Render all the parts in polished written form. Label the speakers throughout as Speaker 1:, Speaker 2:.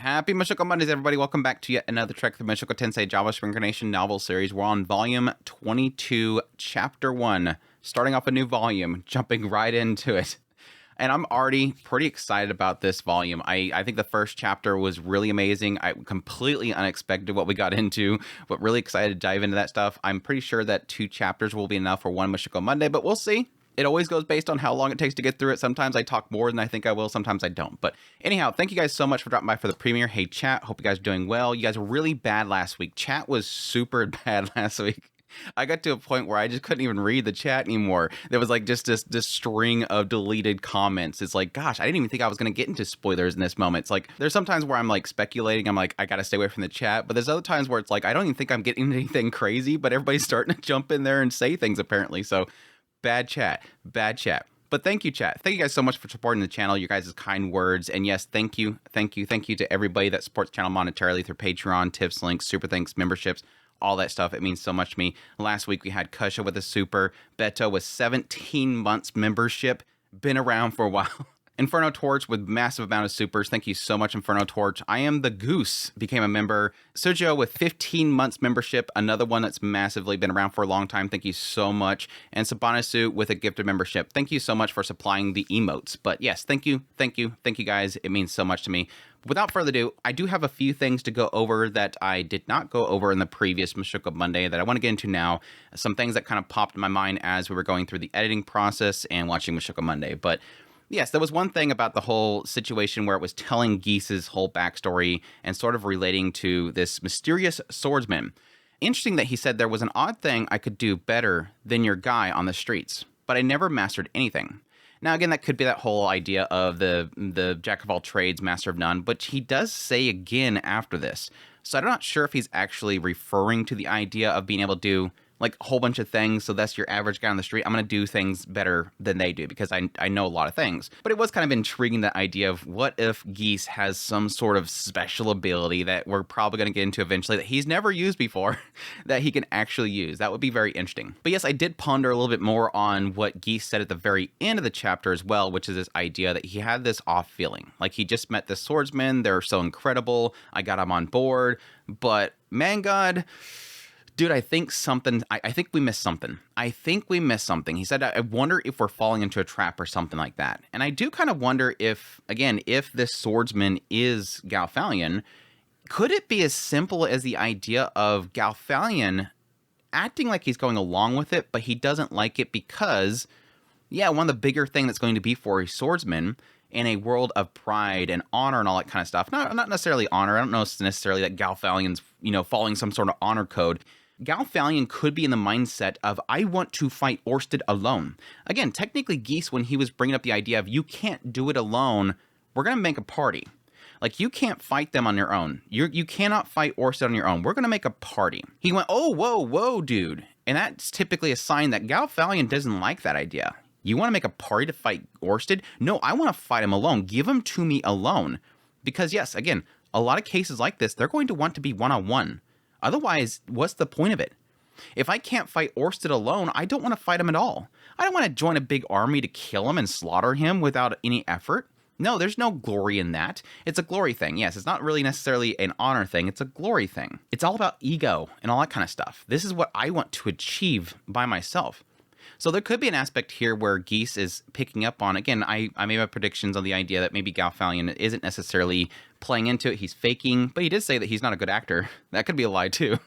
Speaker 1: Happy Mushoku Mondays, everybody. Welcome back to yet another trek through Mushoku Tensei Jobless Reincarnation novel series. We're on Volume 22, Chapter 1. Starting off a new volume, jumping right into it. And I'm already pretty excited about this volume. I think the first chapter was really amazing. Completely unexpected what we got into, but really excited to dive into that stuff. I'm pretty sure that 2 chapters will be enough for one Mushoku Monday, but we'll see. It always goes based on how long it takes to get through it. Sometimes I talk more than I think I will. Sometimes I don't. But anyhow, thank you guys so much for dropping by for the premiere. Hey, chat. Hope you guys are doing well. You guys were really bad last week. Chat was super bad last week. I got to a point where I just couldn't even read the chat anymore. There was like just this string of deleted comments. It's like, gosh, I didn't even think I was going to get into spoilers in this moment. It's like, there's sometimes where I'm like speculating. I'm like, I got to stay away from the chat. But there's other times where it's like, I don't even think I'm getting anything crazy, but everybody's starting to jump in there and say things apparently. So bad chat. But thank you, chat. Thank you guys so much for supporting the channel, your guys' kind words. And yes, thank you to everybody that supports the channel monetarily through Patreon, tips, links, super thanks, memberships, all that stuff. It means so much to me. Last week we had Kusha with a super, Beto with 17 months membership, been around for a while. Inferno Torch with massive amount of supers. Thank you so much, Inferno Torch. I Am the Goose became a member. Sujo with 15 months membership. Another one that's massively been around for a long time. Thank you so much. And Sabanasu with a gifted membership. Thank you so much for supplying the emotes. But yes, thank you guys. It means so much to me. Without further ado, I do have a few things to go over that I did not go over in the previous Mushoku Monday that I want to get into now. Some things that kind of popped in my mind as we were going through the editing process and watching Mushoku Monday. But yes, there was one thing about the whole situation where it was telling Geese's whole backstory and sort of relating to this mysterious swordsman. Interesting that he said there was an odd thing I could do better than your guy on the streets, but I never mastered anything. Now, again, that could be that whole idea of the jack of all trades, master of none, but he does say again after this. So I'm not sure if he's actually referring to the idea of being able to do like a whole bunch of things, so that's your average guy on the street. I'm going to do things better than they do because I know a lot of things. But it was kind of intriguing, that idea of what if Geese has some sort of special ability that we're probably going to get into eventually that he's never used before that he can actually use. That would be very interesting. But yes, I did ponder a little bit more on what Geese said at the very end of the chapter as well, which is this idea that he had this off feeling. Like he just met this swordsman. They're so incredible. I got him on board. But man, God, dude, I think we missed something. He said, I wonder if we're falling into a trap or something like that. And I do kind of wonder if, again, if this swordsman is Galfalion, could it be as simple as the idea of Galfalion acting like he's going along with it, but he doesn't like it because, yeah, one of the bigger thing that's going to be for a swordsman in a world of pride and honor and all that kind of stuff. Not necessarily honor. I don't know necessarily that Galfalion's, following some sort of honor code. Galfalion could be in the mindset of, I want to fight Orsted alone. Again, technically Geese, when he was bringing up the idea of you can't do it alone, we're going to make a party. Like, you can't fight them on your own. You cannot fight Orsted on your own. We're going to make a party. He went, oh, whoa, dude. And that's typically a sign that Galfalion doesn't like that idea. You want to make a party to fight Orsted? No, I want to fight him alone. Give him to me alone. Because yes, again, a lot of cases like this, they're going to want to be one-on-one. Otherwise, what's the point of it? If I can't fight Orsted alone, I don't want to fight him at all. I don't want to join a big army to kill him and slaughter him without any effort. No, there's no glory in that. It's a glory thing. Yes, it's not really necessarily an honor thing. It's a glory thing. It's all about ego and all that kind of stuff. This is what I want to achieve by myself. So there could be an aspect here where Geese is picking up on, again, I made my predictions on the idea that maybe Galfalion isn't necessarily playing into it. He's faking, but he did say that he's not a good actor. That could be a lie too.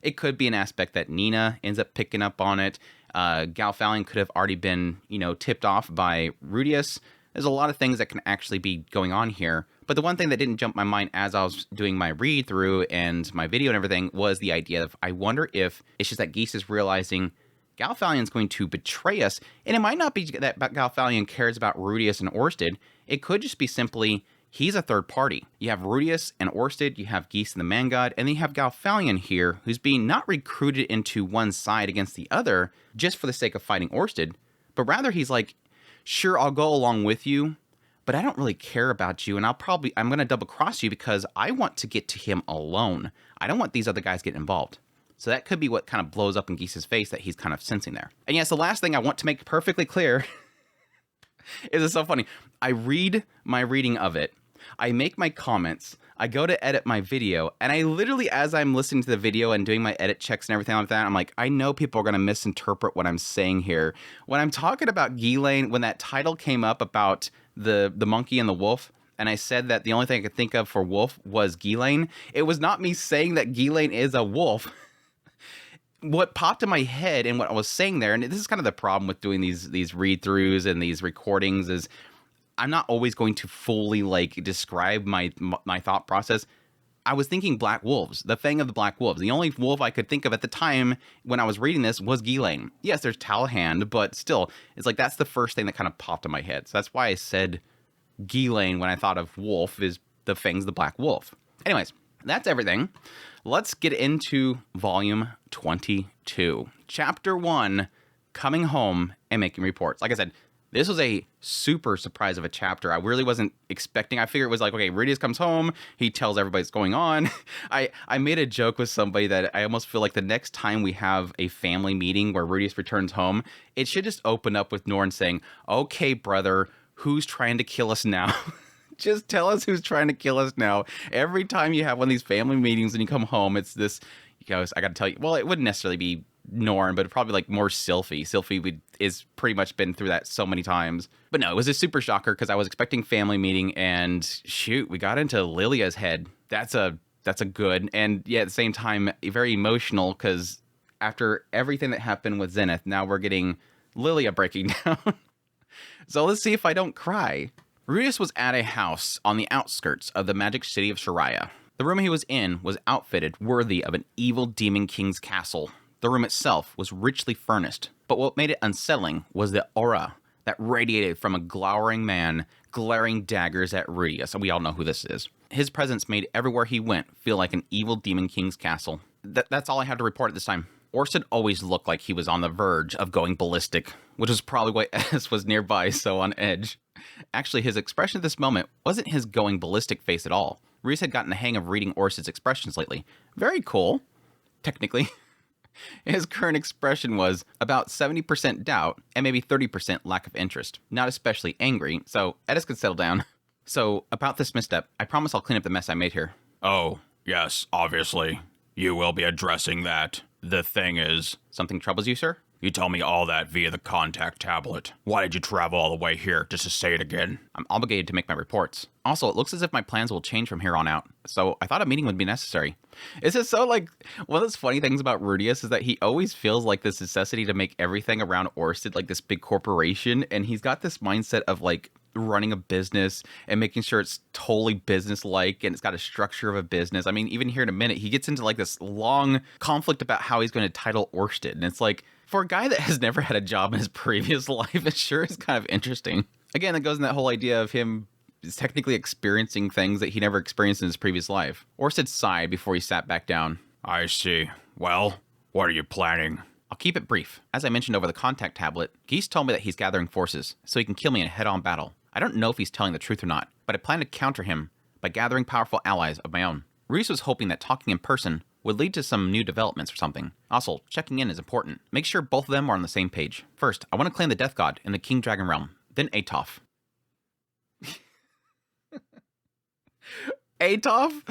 Speaker 1: It could be an aspect that Nina ends up picking up on it. Galfalion could have already been, tipped off by Rudeus. There's a lot of things that can actually be going on here. But the one thing that didn't jump my mind as I was doing my read through and my video and everything was the idea of, I wonder if it's just that Geese is realizing Galfalion's going to betray us, and it might not be that Galfalion cares about Rudeus and Orsted. It could just be simply, he's a third party. You have Rudeus and Orsted, you have Geese and the Man God, and then you have Galfalion here, who's being not recruited into one side against the other just for the sake of fighting Orsted, but rather he's like, sure, I'll go along with you, but I don't really care about you, and I'm going to double cross you because I want to get to him alone. I don't want these other guys getting involved. So that could be what kind of blows up in Geese's face that he's kind of sensing there. And yes, the last thing I want to make perfectly clear is, it's so funny. I read my reading of it. I make my comments. I go to edit my video, and I literally, as I'm listening to the video and doing my edit checks and everything like that, I'm like, I know people are going to misinterpret what I'm saying here. When I'm talking about Ghislaine, when that title came up about the monkey and the wolf, and I said that the only thing I could think of for wolf was Ghislaine, it was not me saying that Ghislaine is a wolf. What popped in my head and what I was saying there, and this is kind of the problem with doing these read-throughs and these recordings, is I'm not always going to fully like describe my thought process. I was thinking black wolves, the Fang of the Black Wolves. The only wolf I could think of at the time when I was reading this was Ghislaine. Yes, there's Talhand, but still, it's like that's the first thing that kind of popped in my head. So that's why I said Ghislaine when I thought of wolf is the Fang's the Black Wolf. Anyways, that's everything. Let's get into volume 22. Chapter 1, Coming Home and Making Reports. Like I said, this was a super surprise of a chapter. I really wasn't expecting. I figured it was like, okay, Rudeus comes home. He tells everybody what's going on. I made a joke with somebody that I almost feel like the next time we have a family meeting where Rudeus returns home, it should just open up with Norn saying, okay, brother, who's trying to kill us now? Just tell us who's trying to kill us now. Every time you have one of these family meetings and you come home, it's this, you know, I got to tell you, well, it wouldn't necessarily be Norn, but probably like more Sylphie. Sylphie is pretty much been through that so many times. But no, it was a super shocker because I was expecting family meeting, and shoot, we got into Lilia's head. That's a good, and yeah, at the same time, very emotional because after everything that happened with Zenith, now we're getting Lilia breaking down. So let's see if I don't cry. Rudeus was at a house on the outskirts of the magic city of Shariah. The room he was in was outfitted worthy of an evil demon king's castle. The room itself was richly furnished, but what made it unsettling was the aura that radiated from a glowering man glaring daggers at Rudeus, and we all know who this is. His presence made everywhere he went feel like an evil demon king's castle. That's all I had to report at this time. Orsted always looked like he was on the verge of going ballistic, which is probably why S was nearby so on edge. Actually, his expression at this moment wasn't his going ballistic face at all. Rudeus had gotten the hang of reading Orsted's expressions lately. Very cool, technically. His current expression was about 70% doubt and maybe 30% lack of interest. Not especially angry, so Edis could settle down. So, about this misstep, I promise I'll clean up the mess I made here.
Speaker 2: Oh, yes, obviously. You will be addressing that. The thing is...
Speaker 1: Something troubles you, sir?
Speaker 2: You tell me all that via the contact tablet. Why did you travel all the way here just to say it again?
Speaker 1: I'm obligated to make my reports. Also, it looks as if my plans will change from here on out, so I thought a meeting would be necessary. It's just so, like, one of those funny things about Rudeus is that he always feels like this necessity to make everything around Orsted like this big corporation, and he's got this mindset of, like, running a business and making sure it's totally business-like and it's got a structure of a business. I mean, even here in a minute, he gets into, like, this long conflict about how he's going to title Orsted, and it's like, for a guy that has never had a job in his previous life, it sure is kind of interesting. Again, that goes in that whole idea of him technically experiencing things that he never experienced in his previous life. Orsted sighed before he sat back down.
Speaker 2: I see. Well, what are you planning?
Speaker 1: I'll keep it brief. As I mentioned over the contact tablet, Geese told me that he's gathering forces so he can kill me in a head-on battle. I don't know if he's telling the truth or not, but I plan to counter him by gathering powerful allies of my own. Reese was hoping that talking in person would lead to some new developments or something. Also, checking in is important. Make sure both of them are on the same page. First, I want to claim the Death God in the King Dragon realm, then Atof. Atof?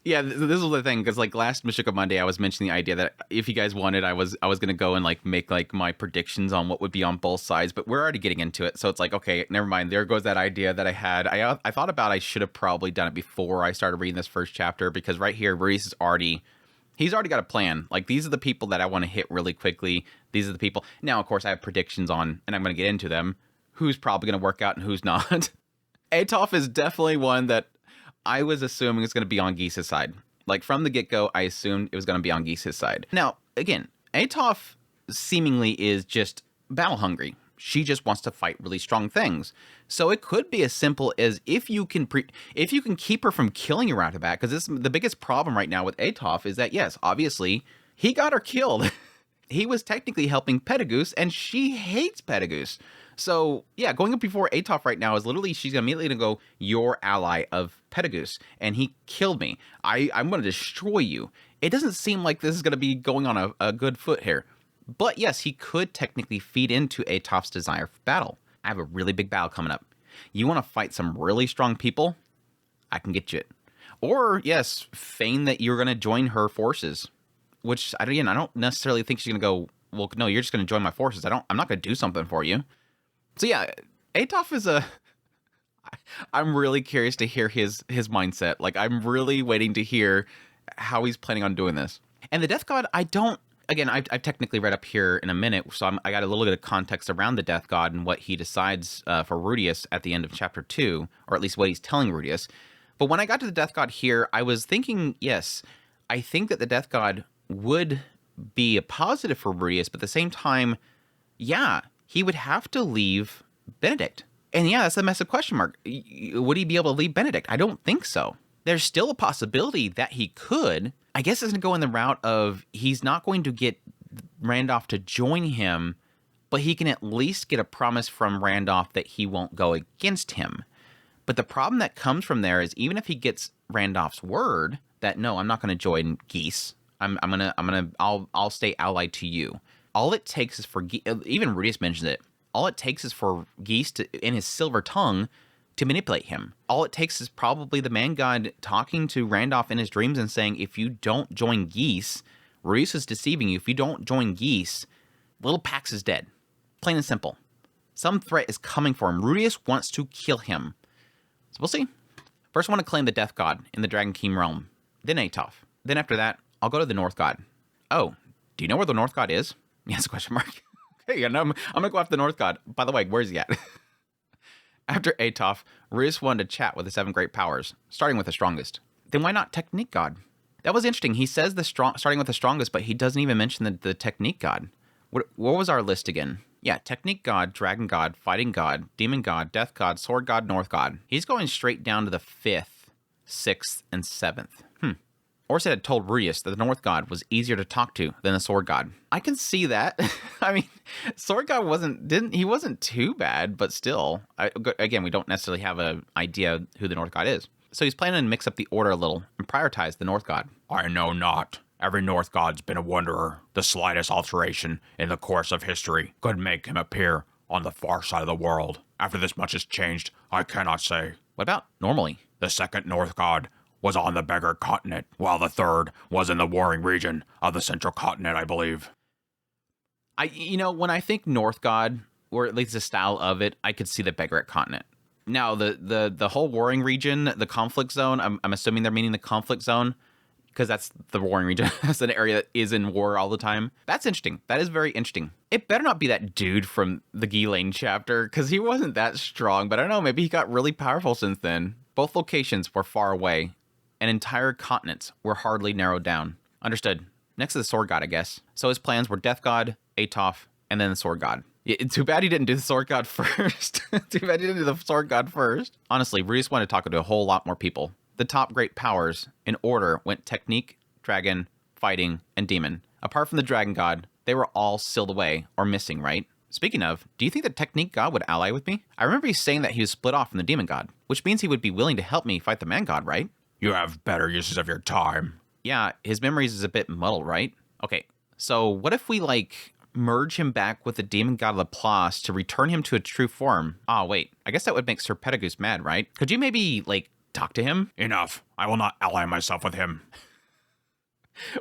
Speaker 1: Yeah, this was the thing, because like last Mushoku Monday, I was mentioning the idea that if you guys wanted, I was gonna go and like make like my predictions on what would be on both sides, but we're already getting into it, so it's like, okay, never mind. There goes that idea that I had. I thought about I should have probably done it before I started reading this first chapter, because right here, Reese is he's already got a plan. Like, these are the people that I want to hit really quickly. These are the people. Now, of course, I have predictions on, and I'm going to get into them, who's probably going to work out and who's not. Atof is definitely one that I was assuming it's going to be on Geese's side. Like, from the get-go, I assumed it was going to be on Geese's side. Now, again, Atof seemingly is just battle-hungry. She just wants to fight really strong things. So it could be as simple as if you can keep her from killing her out of bat, because the biggest problem right now with Atof is that, yes, obviously, he got her killed. He was technically helping Petagoose, and she hates Petagoose. So, yeah, going up before Atof right now is literally, she's immediately going to go, your ally of Petagoose, and he killed me. I'm going to destroy you. It doesn't seem like this is going to be going on a good foot here. But yes, he could technically feed into Atof's desire for battle. I have a really big battle coming up. You want to fight some really strong people? I can get you it. Or, yes, feign that you're going to join her forces. Which, again, I don't necessarily think she's going to go, well, no, you're just going to join my forces. I'm not going to do something for you. So, yeah, Atof is I'm really curious to hear his mindset. Like, I'm really waiting to hear how he's planning on doing this. And the Death God, I've technically read up here in a minute, so I got a little bit of context around the Death God and what he decides for Rudeus at the end of chapter 2, or at least what he's telling Rudeus. But when I got to the Death God here, I was thinking, yes, I think that the Death God would be a positive for Rudeus, but at the same time, yeah, he would have to leave Benedict. And yeah, that's a massive question mark. Would he be able to leave Benedict? I don't think so. There's still a possibility that he could. I guess it's going to go in the route of he's not going to get Randolph to join him, but he can at least get a promise from Randolph that he won't go against him. But the problem that comes from there is even if he gets Randolph's word that no, I'm not going to join Geese. I'll stay allied to you. All it takes is for even Rudeus mentions it. All it takes is for Geese to, in his silver tongue, to manipulate him. All it takes is probably the man god talking to Randolph in his dreams and saying, if you don't join Geese, Rudeus is deceiving you. If you don't join Geese, little Pax is dead. Plain and simple. Some threat is coming for him. Rudeus wants to kill him. So we'll see. First, I want to claim the Death God in the Dragon King realm. Then Atof. Then after that, I'll go to the North God. Oh, do you know where the North God is? Yes, question mark. Okay, I'm going to go after the North God. By the way, where's he at? After Atof, Rudeus wanted to chat with the 7 great powers, starting with the strongest. Then why not Technique God? That was interesting. He says starting with the strongest, but he doesn't even mention the Technique God. What was our list again? Yeah, Technique God, Dragon God, Fighting God, Demon God, Death God, Sword God, North God. He's going straight down to the 5th, 6th, and 7th. Orsted had told Rudeus that the North God was easier to talk to than the Sword God. I can see that. I mean, Sword God wasn't too bad, but still, again, we don't necessarily have an idea who the North God is. So he's planning to mix up the order a little and prioritize the North God.
Speaker 2: I know not. Every North God's been a wanderer. The slightest alteration in the course of history could make him appear on the far side of the world. After this much has changed, I cannot say.
Speaker 1: What about normally?
Speaker 2: The second North God was on the Beggar Continent, while the third was in the warring region of the Central Continent, I believe.
Speaker 1: When I think North God, or at least the style of it, I could see the Beggar Continent. Now, the whole warring region, the conflict zone, I'm assuming they're meaning the conflict zone, because that's the warring region. That's an area that is in war all the time. That's interesting. That is very interesting. It better not be that dude from the Ghislaine chapter, because he wasn't that strong, but I don't know, maybe he got really powerful since then. Both locations were far away, and entire continents were hardly narrowed down. Understood. Next to the Sword God, I guess. So his plans were Death God, Atof, and then the Sword God. Too bad he didn't do the Sword God first. Too bad he didn't do the Sword God first. Honestly, Rudeus wanted to talk to a whole lot more people. The top great powers, in order, went Technique, Dragon, Fighting, and Demon. Apart from the Dragon God, they were all sealed away or missing, right? Speaking of, do you think the Technique God would ally with me? I remember he's saying that he was split off from the Demon God, which means he would be willing to help me fight the Man God, right?
Speaker 2: You have better uses of your time.
Speaker 1: Yeah, his memories is a bit muddled, right? Okay, so what if we, merge him back with the Demon God Laplace to return him to a true form? Ah, wait, I guess that would make Sir Pedagoose mad, right? Could you maybe, talk to him?
Speaker 2: Enough. I will not ally myself with him.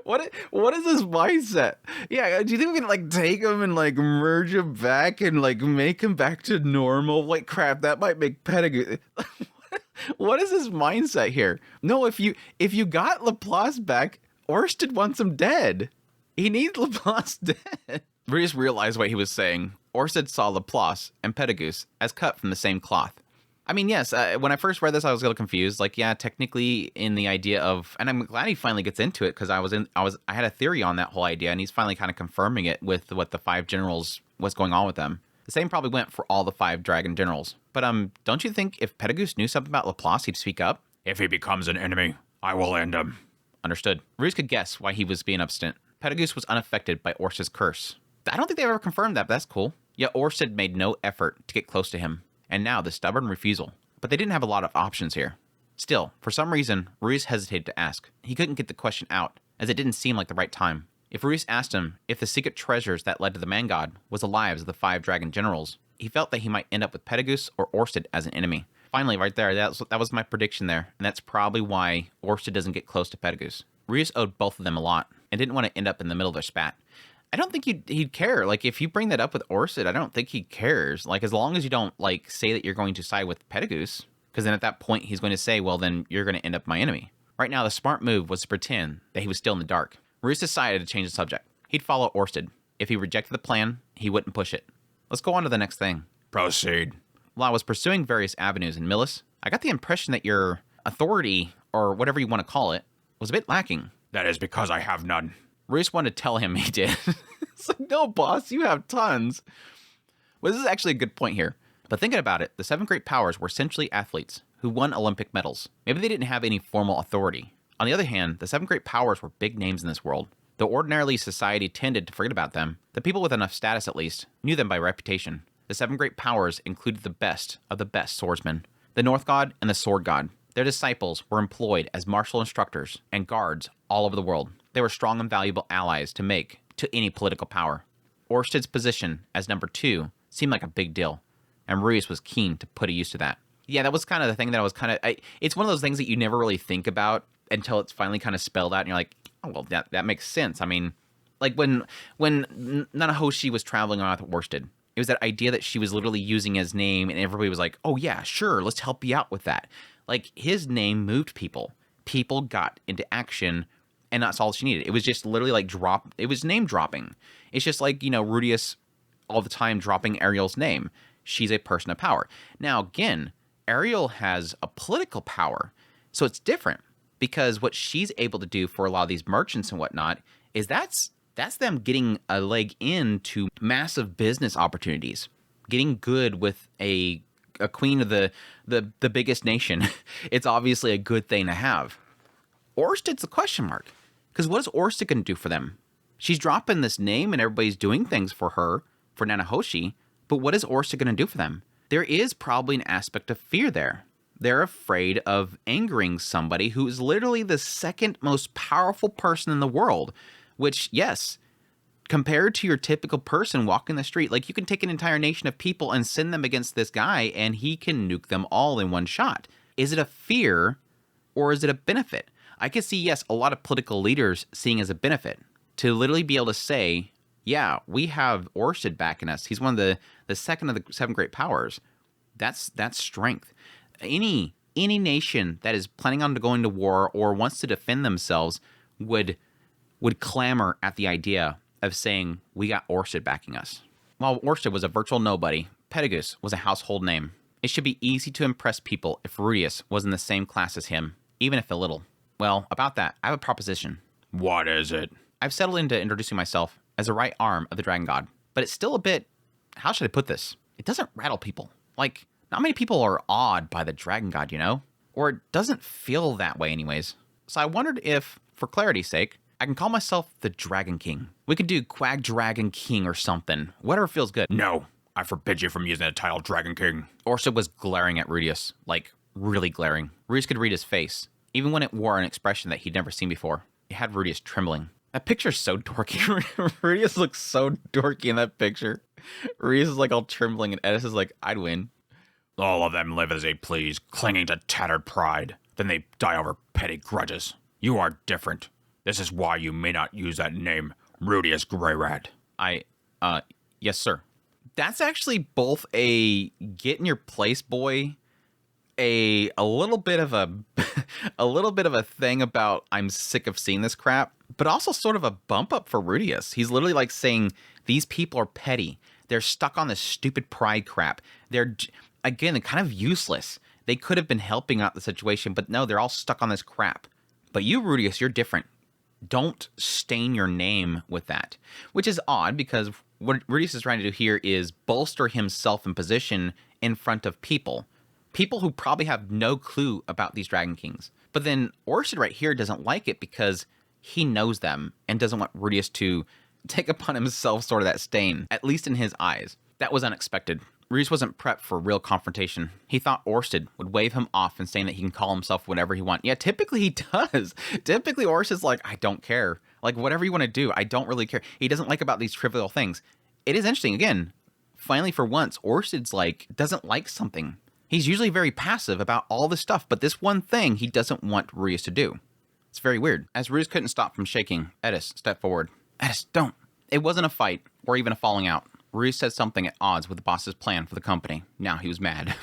Speaker 1: What is this mindset? Yeah, do you think we can, take him and, merge him back and, make him back to normal? Crap, that might make Pedagoose... What is his mindset here? No, if you got Laplace back, Orsted wants him dead. He needs Laplace dead. Rudeus realized what he was saying. Orsted saw Laplace and Pedagoose as cut from the same cloth. I mean, yes, when I first read this, I was a little confused. Technically in the idea of, and I'm glad he finally gets into it because I had a theory on that whole idea, and he's finally kind of confirming it with what the 5 generals, what's going on with them. The same probably went for all the 5 dragon generals. But don't you think if Pedagoose knew something about Laplace, he'd speak up?
Speaker 2: If he becomes an enemy, I will end him.
Speaker 1: Understood. Rudeus could guess why he was being obstinate. Pedagoose was unaffected by Orsted's curse. I don't think they've ever confirmed that, but that's cool. Yet Orsted made no effort to get close to him. And now the stubborn refusal. But they didn't have a lot of options here. Still, for some reason, Rudeus hesitated to ask. He couldn't get the question out, as it didn't seem like the right time. If Rudeus asked him if the secret treasures that led to the Man God was the lives of the 5 dragon generals, he felt that he might end up with Pedagoose or Orsted as an enemy. Finally, right there, that was my prediction there, and that's probably why Orsted doesn't get close to Pedagoose. Rudeus owed both of them a lot, and didn't want to end up in the middle of their spat. I don't think he'd care. Like, if you bring that up with Orsted, I don't think he cares. Like, as long as you don't, like, say that you're going to side with Pedagoose, because then at that point, he's going to say, well, then you're going to end up my enemy. Right now, the smart move was to pretend that he was still in the dark. Rudeus decided to change the subject. He'd follow Orsted. If he rejected the plan, he wouldn't push it. Let's go on to the next thing.
Speaker 2: Proceed.
Speaker 1: While I was pursuing various avenues in Millis, I got the impression that your authority, or whatever you want to call it, was a bit lacking.
Speaker 2: That is because I have none.
Speaker 1: Rudeus wanted to tell him he did. It's like, no, boss, you have tons. Well, this is actually a good point here. But thinking about it, the 7 great powers were essentially athletes who won Olympic medals. Maybe they didn't have any formal authority. On the other hand, the 7 great powers were big names in this world. Though ordinarily society tended to forget about them, the people with enough status at least knew them by reputation. The 7 great powers included the best of the best swordsmen. The North God and the Sword God. Their disciples were employed as martial instructors and guards all over the world. They were strong and valuable allies to make to any political power. Orsted's position as number 2 seemed like a big deal, and Rudeus was keen to put a use to that. Yeah, that was kind of the thing that I was kind of... It's one of those things that you never really think about until it's finally kind of spelled out, and you're like, oh, well, that makes sense. I mean, like when Nanahoshi was traveling around with Orsted, it was that idea that she was literally using his name, and everybody was like, oh yeah, sure, let's help you out with that. Like, his name moved people. People got into action, and that's all she needed. It was just literally like it was name dropping. It's just like, Rudeus all the time dropping Ariel's name. She's a person of power. Now, again, Ariel has a political power, so it's different, because what she's able to do for a lot of these merchants and whatnot is that's them getting a leg into massive business opportunities, getting good with a queen of the biggest nation. It's obviously a good thing to have. Orsted's a question mark, because what is Orsted going to do for them? She's dropping this name and everybody's doing things for her, for Nanahoshi, but what is Orsted going to do for them? There is probably an aspect of fear there. They're afraid of angering somebody who is literally the second most powerful person in the world, which, yes, compared to your typical person walking the street, like, you can take an entire nation of people and send them against this guy and he can nuke them all in one shot. Is it a fear or is it a benefit? I could see, yes, a lot of political leaders seeing as a benefit to literally be able to say, yeah, we have Orsted backing us. He's one of the second of the 7 great powers. That's strength. Any nation that is planning on going to war or wants to defend themselves would clamor at the idea of saying, we got Orsted backing us. While Orsted was a virtual nobody, Pedagoose was a household name. It should be easy to impress people if Rudeus was in the same class as him, even if a little. Well, about that, I have a proposition.
Speaker 2: What is it?
Speaker 1: I've settled into introducing myself as a right arm of the Dragon God, but it's still a bit, how should I put this? It doesn't rattle people. Like, not many people are awed by the Dragon God, Or it doesn't feel that way anyways. So I wondered if, for clarity's sake, I can call myself the Dragon King. We could do Quag Dragon King or something. Whatever feels good.
Speaker 2: No, I forbid you from using the title Dragon King.
Speaker 1: Orsted was glaring at Rudeus, like, really glaring. Rudeus could read his face, even when it wore an expression that he'd never seen before. It had Rudeus trembling. That picture's so dorky. Rudeus looks so dorky in that picture. Rudeus is like all trembling, and Edis is like, I'd win.
Speaker 2: All of them live as they please, clinging to tattered pride. Then they die over petty grudges. You are different. This is why you may not use that name, Rudeus Greyrat.
Speaker 1: Yes, sir. That's actually both a get in your place, boy, a little bit of a thing about I'm sick of seeing this crap, but also sort of a bump up for Rudeus. He's literally like saying these people are petty. They're stuck on this stupid pride crap. They're kind of useless. They could have been helping out the situation, but no, they're all stuck on this crap. But you, Rudeus, you're different. Don't stain your name with that. Which is odd, because what Rudeus is trying to do here is bolster himself in position in front of people. People who probably have no clue about these Dragon Kings. But then Orsted right here doesn't like it because he knows them and doesn't want Rudeus to take upon himself sort of that stain, at least in his eyes. That was unexpected. Rudeus wasn't prepped for real confrontation. He thought Orsted would wave him off and saying that he can call himself whatever he wants. Yeah, typically he does. Typically Orsted's like, I don't care. Like, whatever you want to do, I don't really care. He doesn't like about these trivial things. It is interesting, again, Finally, for once, Orsted's like, doesn't like something. He's usually very passive about all this stuff, but this one thing he doesn't want Rudeus to do. It's very weird. As Rudeus couldn't stop from shaking, Edis stepped forward. Edis, don't. It wasn't a fight, or even a falling out. Rudeus said something at odds with the boss's plan for the company. Now he was mad.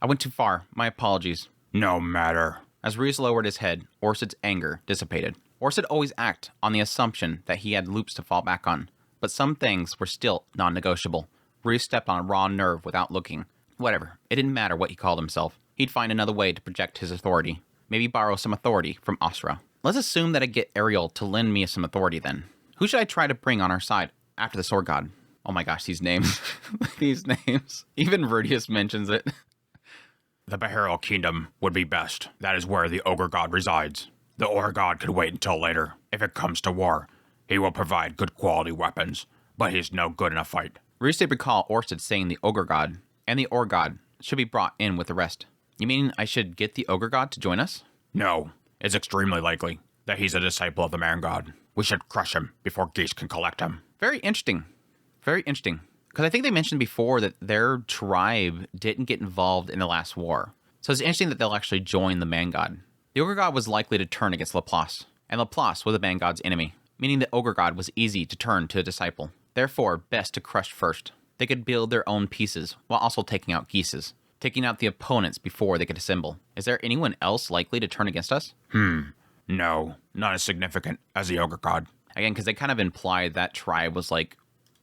Speaker 1: I went too far. My apologies.
Speaker 2: No matter.
Speaker 1: As Rudeus lowered his head, Orsted's anger dissipated. Orsted always acted on the assumption that he had loops to fall back on, but some things were still non-negotiable. Rudeus stepped on a raw nerve without looking. Whatever. It didn't matter what he called himself. He'd find another way to project his authority. Maybe borrow some authority from Asura. Let's assume that I get Ariel to lend me some authority then. Who should I try to bring on our side after the Sword God? Oh my gosh, these names. These names. Even Rudeus mentions it.
Speaker 2: The Behavioral Kingdom would be best. That is where the Ogre God resides. The Ogre God could wait until later. If it comes to war, he will provide good quality weapons, but he's no good in a fight.
Speaker 1: Rudeus did recall Orsted saying the Ogre God and the Ogre God should be brought in with the rest. You mean I should get the Ogre God to join us?
Speaker 2: No, it's extremely likely that he's a disciple of the Man God. We should crush him before Geese can collect him.
Speaker 1: Very interesting. Very interesting. Because I think they mentioned before that their tribe didn't get involved in the last war. So it's interesting that they'll actually join the Man God. The Ogre God was likely to turn against Laplace, and Laplace was the Man God's enemy, meaning the Ogre God was easy to turn to a disciple. Therefore, best to crush first. They could build their own pieces, while also taking out Geese's, taking out the opponents before they could assemble. Is there anyone else likely to turn against us?
Speaker 2: No, not as significant as the Ogre God.
Speaker 1: Again, because they kind of implied that tribe was like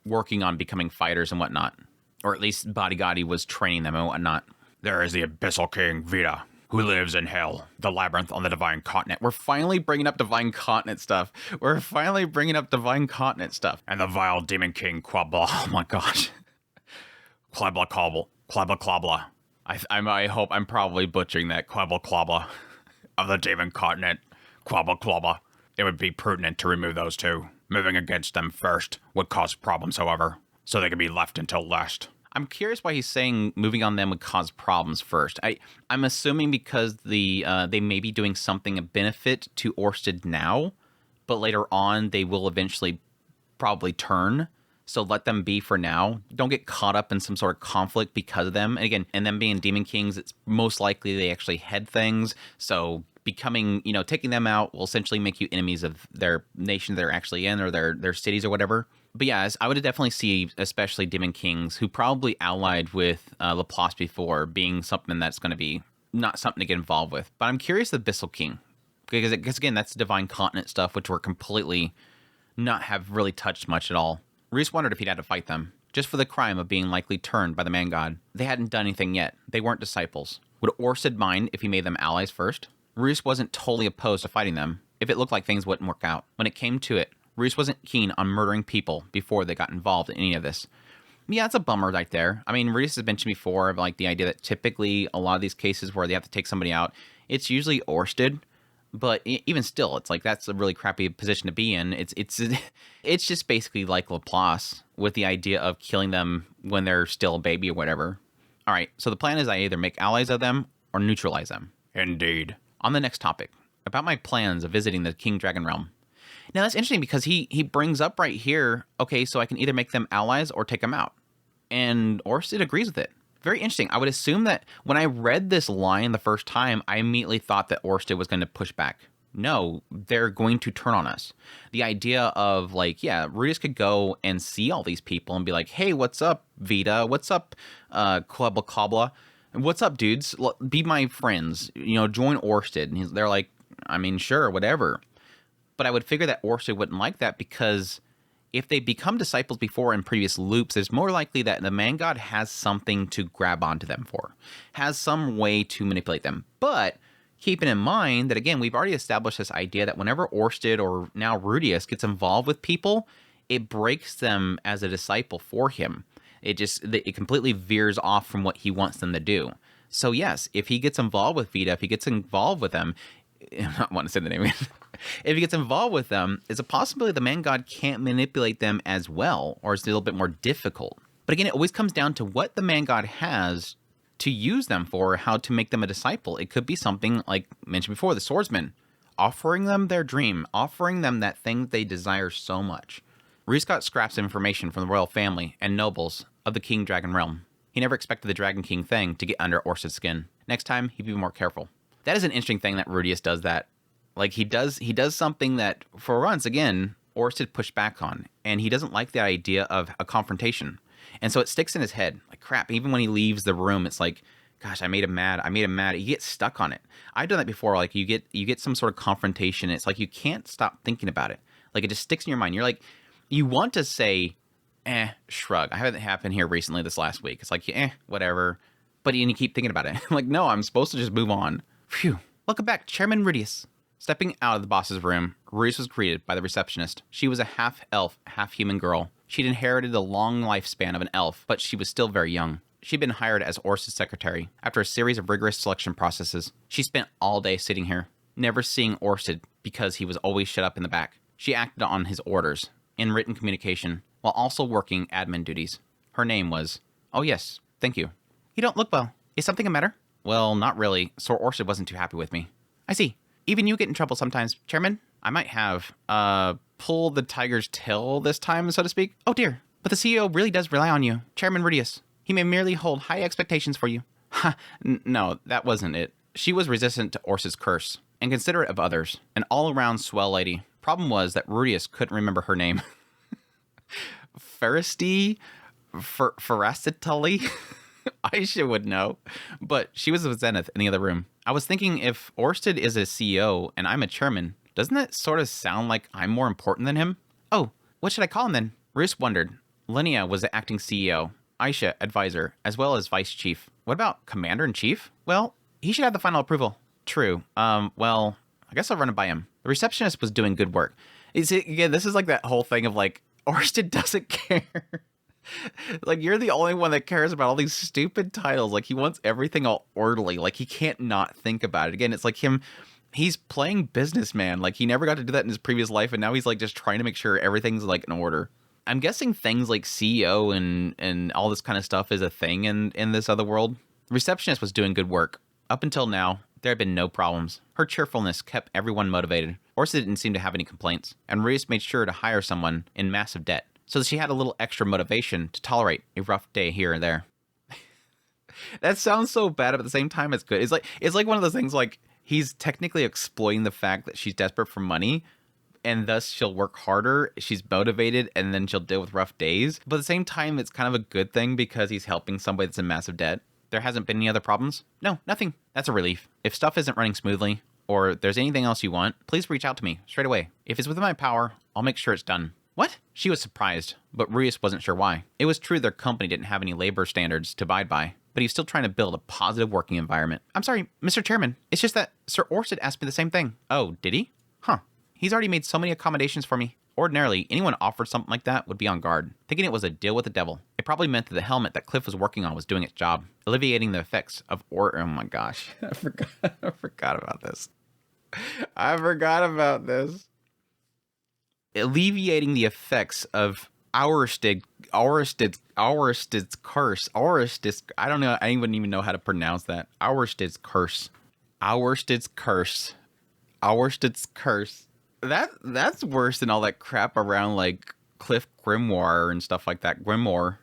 Speaker 1: working on becoming fighters and whatnot. Or at least Bodygotti was training them and whatnot.
Speaker 2: There is the Abyssal King, Vita, who lives in Hell, the labyrinth on the Divine Continent.
Speaker 1: We're finally bringing up Divine Continent stuff. And
Speaker 2: the vile Demon King, Quabla.
Speaker 1: Oh my gosh.
Speaker 2: Quabla Cobble. Quabla Quabla.
Speaker 1: I hope I'm probably butchering that.
Speaker 2: Quabla Quabla of the Demon Continent. Quabla Quabla. It would be prudent to remove those two. Moving against them first would cause problems, however, so they can be left until last.
Speaker 1: I'm curious why he's saying moving on them would cause problems first. I'm assuming because they may be doing something of benefit to Orsted now, but later on they will eventually probably turn. So let them be for now. Don't get caught up in some sort of conflict because of them. And again, and them being Demon Kings, it's most likely they actually head things. So becoming, taking them out will essentially make you enemies of their nation they're actually in or their cities or whatever. But yeah, I would definitely see, especially Demon Kings, who probably allied with Laplace before, being something that's going to be not something to get involved with. But I'm curious the Abyssal King. Because again, that's Divine Continent stuff, which we're completely not have really touched much at all. Rudeus wondered if he'd had to fight them, just for the crime of being likely turned by the Man God. They hadn't done anything yet. They weren't disciples. Would Orsted mind if he made them allies first? Rudeus wasn't totally opposed to fighting them, if it looked like things wouldn't work out. When it came to it, Rudeus wasn't keen on murdering people before they got involved in any of this. Yeah, it's a bummer right there. I mean, Rudeus has mentioned before, like the idea that typically a lot of these cases where they have to take somebody out, it's usually Orsted. But even still, it's like that's a really crappy position to be in. It's just basically like Laplace with the idea of killing them when they're still a baby or whatever. All right, so the plan is I either make allies of them or neutralize them.
Speaker 2: Indeed.
Speaker 1: On the next topic, about my plans of visiting the King Dragon Realm. Now that's interesting because he brings up right here, okay, so I can either make them allies or take them out. And Orsted agrees with it. Very interesting. I would assume that when I read this line the first time, I immediately thought that Orsted was going to push back. No, they're going to turn on us. The idea of like, yeah, Rudeus could go and see all these people and be like, hey, what's up, Vita? What's up, Quabla Quabla? What's up, dudes? Be my friends. Join Orsted. And they're like, I mean, sure, whatever. But I would figure that Orsted wouldn't like that because if they become disciples before in previous loops, it's more likely that the Man God has something to grab onto them for, has some way to manipulate them. But keeping in mind that, again, we've already established this idea that whenever Orsted or now Rudeus gets involved with people, it breaks them as a disciple for him. It completely veers off from what he wants them to do. So yes, if he gets involved with Vita, if he gets involved with them, I'm not wanting to say the name. If he gets involved with them, it's a possibility the Man God can't manipulate them as well, or it's a little bit more difficult. But again, it always comes down to what the Man God has to use them for, how to make them a disciple. It could be something like mentioned before, the swordsman, offering them their dream, offering them that thing they desire so much. Rudeus got scraps of information from the royal family and nobles of the King Dragon realm. He never expected the Dragon King thing to get under Orsted's skin. Next time, he'd be more careful. That is an interesting thing that Rudeus does that. Like, he does something that, for once, again, Orsted pushed back on. And he doesn't like the idea of a confrontation. And so it sticks in his head. Like, crap, even when he leaves the room, it's like, gosh, I made him mad. He gets stuck on it. I've done that before. Like, you get some sort of confrontation. It's like you can't stop thinking about it. Like, it just sticks in your mind. You're like, you want to say, shrug. I had it happen here recently this last week. It's like, whatever. But you keep thinking about it. Like, no, I'm supposed to just move on. Phew. Welcome back, Chairman Rudeus. Stepping out of the boss's room, Rudeus was greeted by the receptionist. She was a half-elf, half-human girl. She'd inherited the long lifespan of an elf, but she was still very young. She'd been hired as Orsted's secretary. After a series of rigorous selection processes, she spent all day sitting here, never seeing Orsted because he was always shut up in the back. She acted on his orders, in written communication, while also working admin duties. Her name was... Oh yes, thank you. You don't look well. Is something the matter? Well, not really. Sir Orsted wasn't too happy with me. I see. Even you get in trouble sometimes, Chairman. I might have, pulled the tiger's tail this time, so to speak. Oh dear. But the CEO really does rely on you, Chairman Rudeus. He may merely hold high expectations for you. Ha, no, that wasn't it. She was resistant to Orsted's curse, and considerate of others. An all-around swell lady. Problem was that Rudeus couldn't remember her name. Ferristy? Ferracitali? Aisha would know. But she was with Zenith in the other room. I was thinking, if Orsted is a CEO and I'm a chairman, doesn't that sort of sound like I'm more important than him? Oh, what should I call him then? Rudeus wondered. Linnea was the acting CEO. Aisha, advisor, as well as vice chief. What about commander-in-chief? Well, he should have the final approval. True. Well, I guess I'll run it by him. The receptionist was doing good work. Again, this is like that whole thing of like, Orsted doesn't care. Like, you're the only one that cares about all these stupid titles. Like, he wants everything all orderly. Like, he can't not think about it. Again, it's like he's playing businessman. Like, he never got to do that in his previous life, and now he's like just trying to make sure everything's like in order. I'm guessing things like CEO and all this kind of stuff is a thing in this other world. The receptionist was doing good work. Up until now, there had been no problems. Her cheerfulness kept everyone motivated. Orsa didn't seem to have any complaints, and Rudeus made sure to hire someone in massive debt, so that she had a little extra motivation to tolerate a rough day here and there. That sounds so bad, but at the same time, it's good. It's like one of those things, like, he's technically exploiting the fact that she's desperate for money, and thus she'll work harder, she's motivated, and then she'll deal with rough days. But at the same time, it's kind of a good thing because he's helping somebody that's in massive debt. There hasn't been any other problems? No, nothing. That's a relief. If stuff isn't running smoothly, or there's anything else you want, please reach out to me straight away. If it's within my power, I'll make sure it's done. What? She was surprised, but Rudeus wasn't sure why. It was true their company didn't have any labor standards to abide by, but he was still trying to build a positive working environment. I'm sorry, Mr. Chairman. It's just that Sir Orsted asked me the same thing. Oh, did he? Huh. He's already made so many accommodations for me. Ordinarily, anyone offered something like that would be on guard, thinking it was a deal with the devil. It probably meant that the helmet that Cliff was working on was doing its job, alleviating the effects of oh my gosh. I forgot about this. Alleviating the effects of Orsted's curse. I don't know. I wouldn't even know how to pronounce that. Orsted's curse. That's worse than all that crap around like Cliff Grimoire and stuff like that. Grimoire.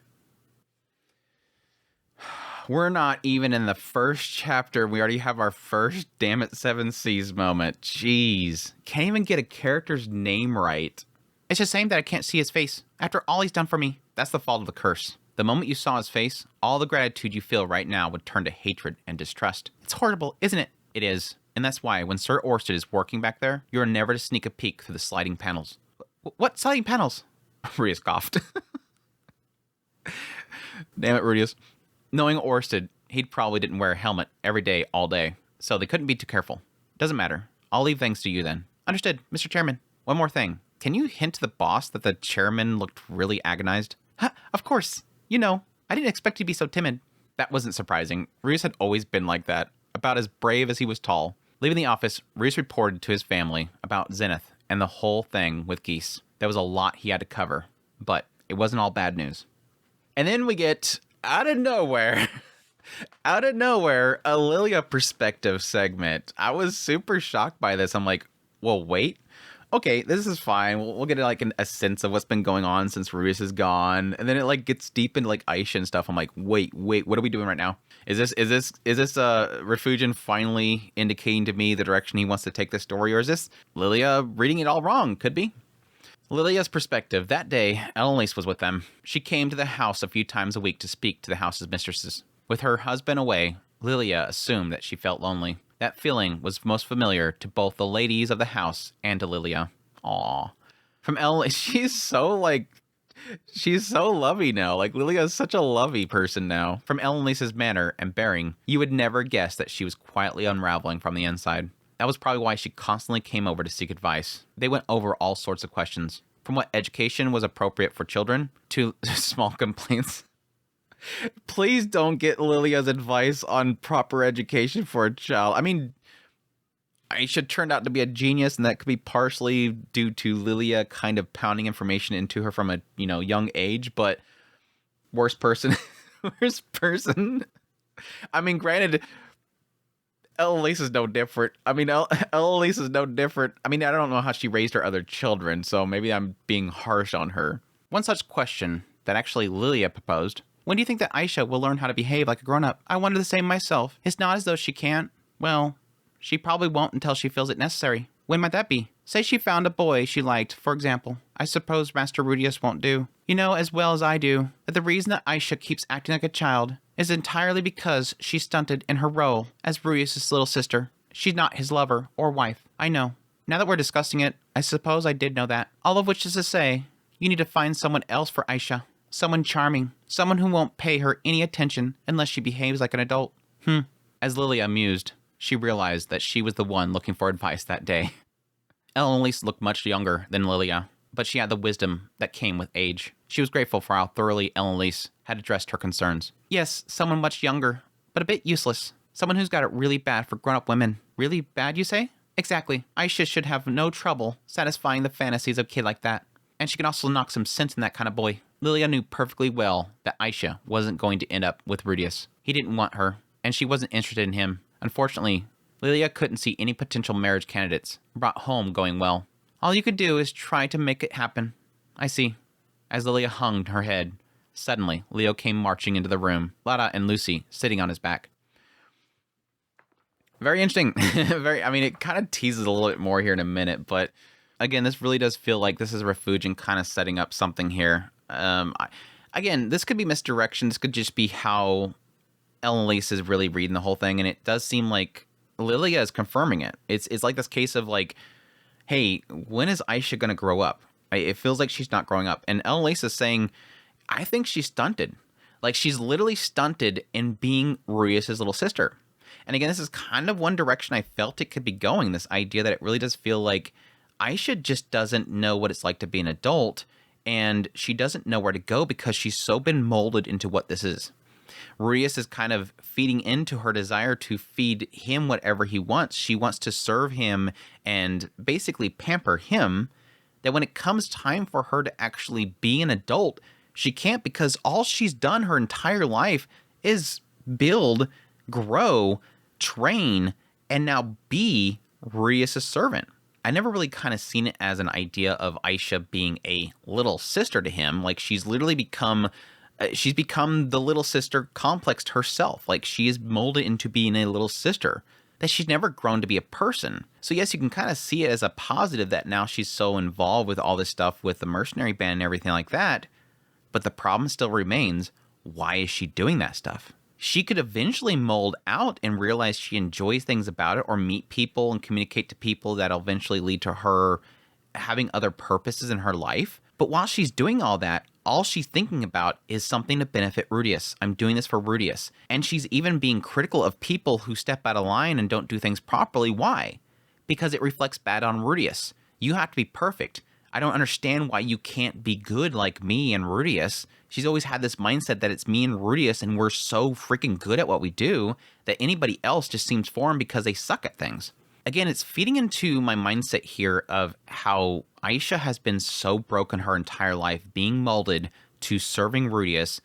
Speaker 1: We're not even in the first chapter. We already have our first damn it 7 Seas moment. Jeez. Can't even get a character's name right. It's just saying that I can't see his face. After all he's done for me, that's the fault of the curse. The moment you saw his face, all the gratitude you feel right now would turn to hatred and distrust. It's horrible, isn't it? It is. And that's why, when Sir Orsted is working back there, you are never to sneak a peek through the sliding panels. What sliding panels? Rudeus coughed. Damn it, Rudeus. Knowing Orsted, he probably didn't wear a helmet every day, all day, so they couldn't be too careful. Doesn't matter. I'll leave things to you then. Understood, Mr. Chairman. One more thing. Can you hint to the boss that the chairman looked really agonized? Of course. You know, I didn't expect you to be so timid. That wasn't surprising. Rudeus had always been like that, about as brave as he was tall. Leaving the office, Rudeus reported to his family about Zenith and the whole thing with Geese. There was a lot he had to cover, but it wasn't all bad news. And then we get, out of nowhere, a Lilia perspective segment. I was super shocked by this. I'm like, well, wait. okay, this is fine. We'll get like a sense of what's been going on since Rudeus is gone, and then it like gets deep into like Aisha and stuff. I'm like, wait, what are we doing right now? Is this Refugian finally indicating to me the direction he wants to take this story, or is this Lilia reading it all wrong? Could be. Lilia's perspective. That day, Elise was with them. She came to the house a few times a week to speak to the house's mistresses. With her husband away, Lilia assumed that she felt lonely. That feeling was most familiar to both the ladies of the house and to Lilia. Aww. From Elise, she's so lovey now. Like, Lilia is such a lovey person now. From Elise's manner and bearing, you would never guess that she was quietly unraveling from the inside. That was probably why she constantly came over to seek advice. They went over all sorts of questions, from what education was appropriate for children to small complaints. Please don't get Lilia's advice on proper education for a child. I mean, Aisha turned out to be a genius, and that could be partially due to Lilia kind of pounding information into her from a, young age, but worst person. I mean, granted, Elise is no different. I mean, Elise is no different. I mean, I don't know how she raised her other children, so maybe I'm being harsh on her. One such question that actually Lilia proposed. When do you think that Aisha will learn how to behave like a grown-up? I wonder the same myself. It's not as though she can't. Well, she probably won't until she feels it necessary. When might that be? Say she found a boy she liked, for example. I suppose Master Rudeus won't do. You know as well as I do that the reason that Aisha keeps acting like a child is entirely because she's stunted in her role as Rudeus' little sister. She's not his lover or wife. I know. Now that we're discussing it, I suppose I did know that. All of which is to say, you need to find someone else for Aisha. Someone charming. Someone who won't pay her any attention unless she behaves like an adult. As Lilia mused, she realized that she was the one looking for advice that day. Elise looked much younger than Lilia, but she had the wisdom that came with age. She was grateful for how thoroughly Elise had addressed her concerns. Yes, someone much younger, but a bit useless. Someone who's got it really bad for grown-up women. Really bad, you say? Exactly. Aisha should have no trouble satisfying the fantasies of a kid like that. And she can also knock some sense in that kind of boy. Lilia knew perfectly well that Aisha wasn't going to end up with Rudeus. He didn't want her, and she wasn't interested in him. Unfortunately, Lilia couldn't see any potential marriage candidates brought home going well. All you could do is try to make it happen. I see. As Lilia hung her head, suddenly Leo came marching into the room, Lara and Lucy sitting on his back. Very interesting. It kind of teases a little bit more here in a minute, but again, this really does feel like this is Refugian kind of setting up something here. Again, this could be misdirection. This could just be how Elise is really reading the whole thing, and it does seem like Lilia is confirming it. It's like this case of like, hey, when is Aisha going to grow up? It feels like she's not growing up. And Elise is saying, I think she's stunted. Like, she's literally stunted in being Rudeus' little sister. And again, this is kind of one direction I felt it could be going, this idea that it really does feel like Aisha just doesn't know what it's like to be an adult, and she doesn't know where to go because she's so been molded into what this is. Rudeus is kind of feeding into her desire to feed him whatever he wants. She wants to serve him and basically pamper him, that when it comes time for her to actually be an adult, she can't, because all she's done her entire life is build, grow, train, and now be Rudeus' servant. I never really kind of seen it as an idea of Aisha being a little sister to him. Like, she's literally become the little sister complex herself. Like, she is molded into being a little sister, that she's never grown to be a person. So yes, you can kind of see it as a positive that now she's so involved with all this stuff with the mercenary band and everything like that. But the problem still remains, why is she doing that stuff? She could eventually mold out and realize she enjoys things about it, or meet people and communicate to people that'll eventually lead to her having other purposes in her life. But while she's doing all that, all she's thinking about is something to benefit Rudeus. I'm doing this for Rudeus. And she's even being critical of people who step out of line and don't do things properly. Why? Because it reflects bad on Rudeus. You have to be perfect. I don't understand why you can't be good like me and Rudeus. She's always had this mindset that it's me and Rudeus and we're so freaking good at what we do that anybody else just seems foreign because they suck at things. Again, it's feeding into my mindset here of how Aisha has been so broken her entire life, being molded to serving Rudeus,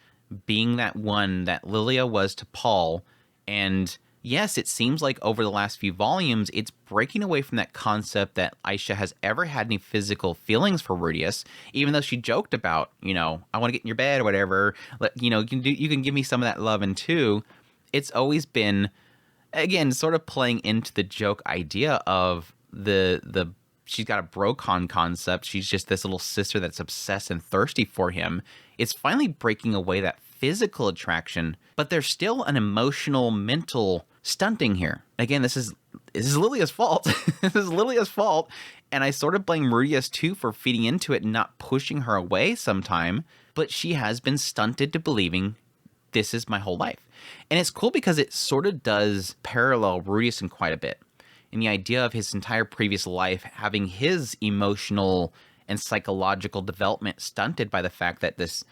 Speaker 1: being that one that Lilia was to Paul. And yes, it seems like over the last few volumes, it's breaking away from that concept that Aisha has ever had any physical feelings for Rudeus, even though she joked about, I want to get in your bed or whatever. You can give me some of that loving too. It's always been, again, sort of playing into the joke idea of the she's got a brocon concept. She's just this little sister that's obsessed and thirsty for him. It's finally breaking away that physical attraction, but there's still an emotional, mental stunting here. Again, this is Lilia's fault. This is Lilia's fault, and I sort of blame Rudeus too for feeding into it and not pushing her away sometime, but she has been stunted to believing this is my whole life. And it's cool because it sort of does parallel Rudeus in quite a bit. And the idea of his entire previous life having his emotional and psychological development stunted by the fact that this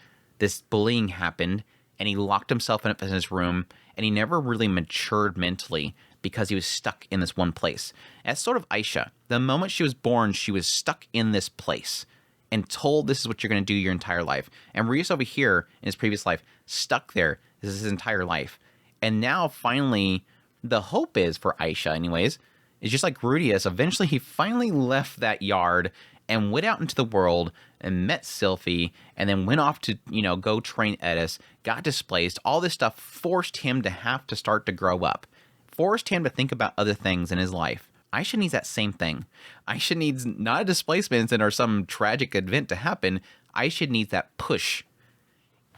Speaker 1: bullying happened, and he locked himself up in his room, and he never really matured mentally because he was stuck in this one place. That's sort of Aisha. The moment she was born, she was stuck in this place and told this is what you're going to do your entire life. And Rudeus over here in his previous life, stuck there. This is his entire life. And now finally, the hope is for Aisha anyways, is just like Rudeus, eventually he finally left that yard and went out into the world and met Sylphie, and then went off to, go train Edis, got displaced. All this stuff forced him to have to start to grow up, forced him to think about other things in his life. Aisha needs that same thing. Aisha needs not a displacement or some tragic event to happen. Aisha needs that push.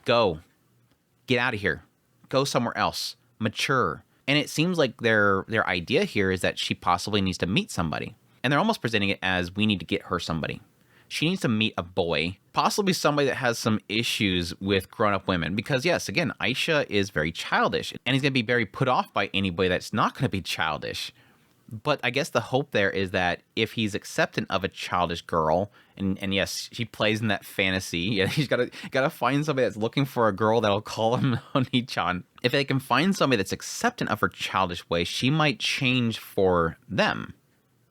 Speaker 1: Go. Get out of here. Go somewhere else. Mature. And it seems like their idea here is that she possibly needs to meet somebody. And they're almost presenting it as, we need to get her somebody. She needs to meet a boy, possibly somebody that has some issues with grown-up women. Because yes, again, Aisha is very childish, and he's going to be very put off by anybody that's not going to be childish. But I guess the hope there is that if he's accepting of a childish girl, and yes, she plays in that fantasy, yeah, he's got to find somebody that's looking for a girl that'll call him Oni-chan. If they can find somebody that's accepting of her childish way, she might change for them,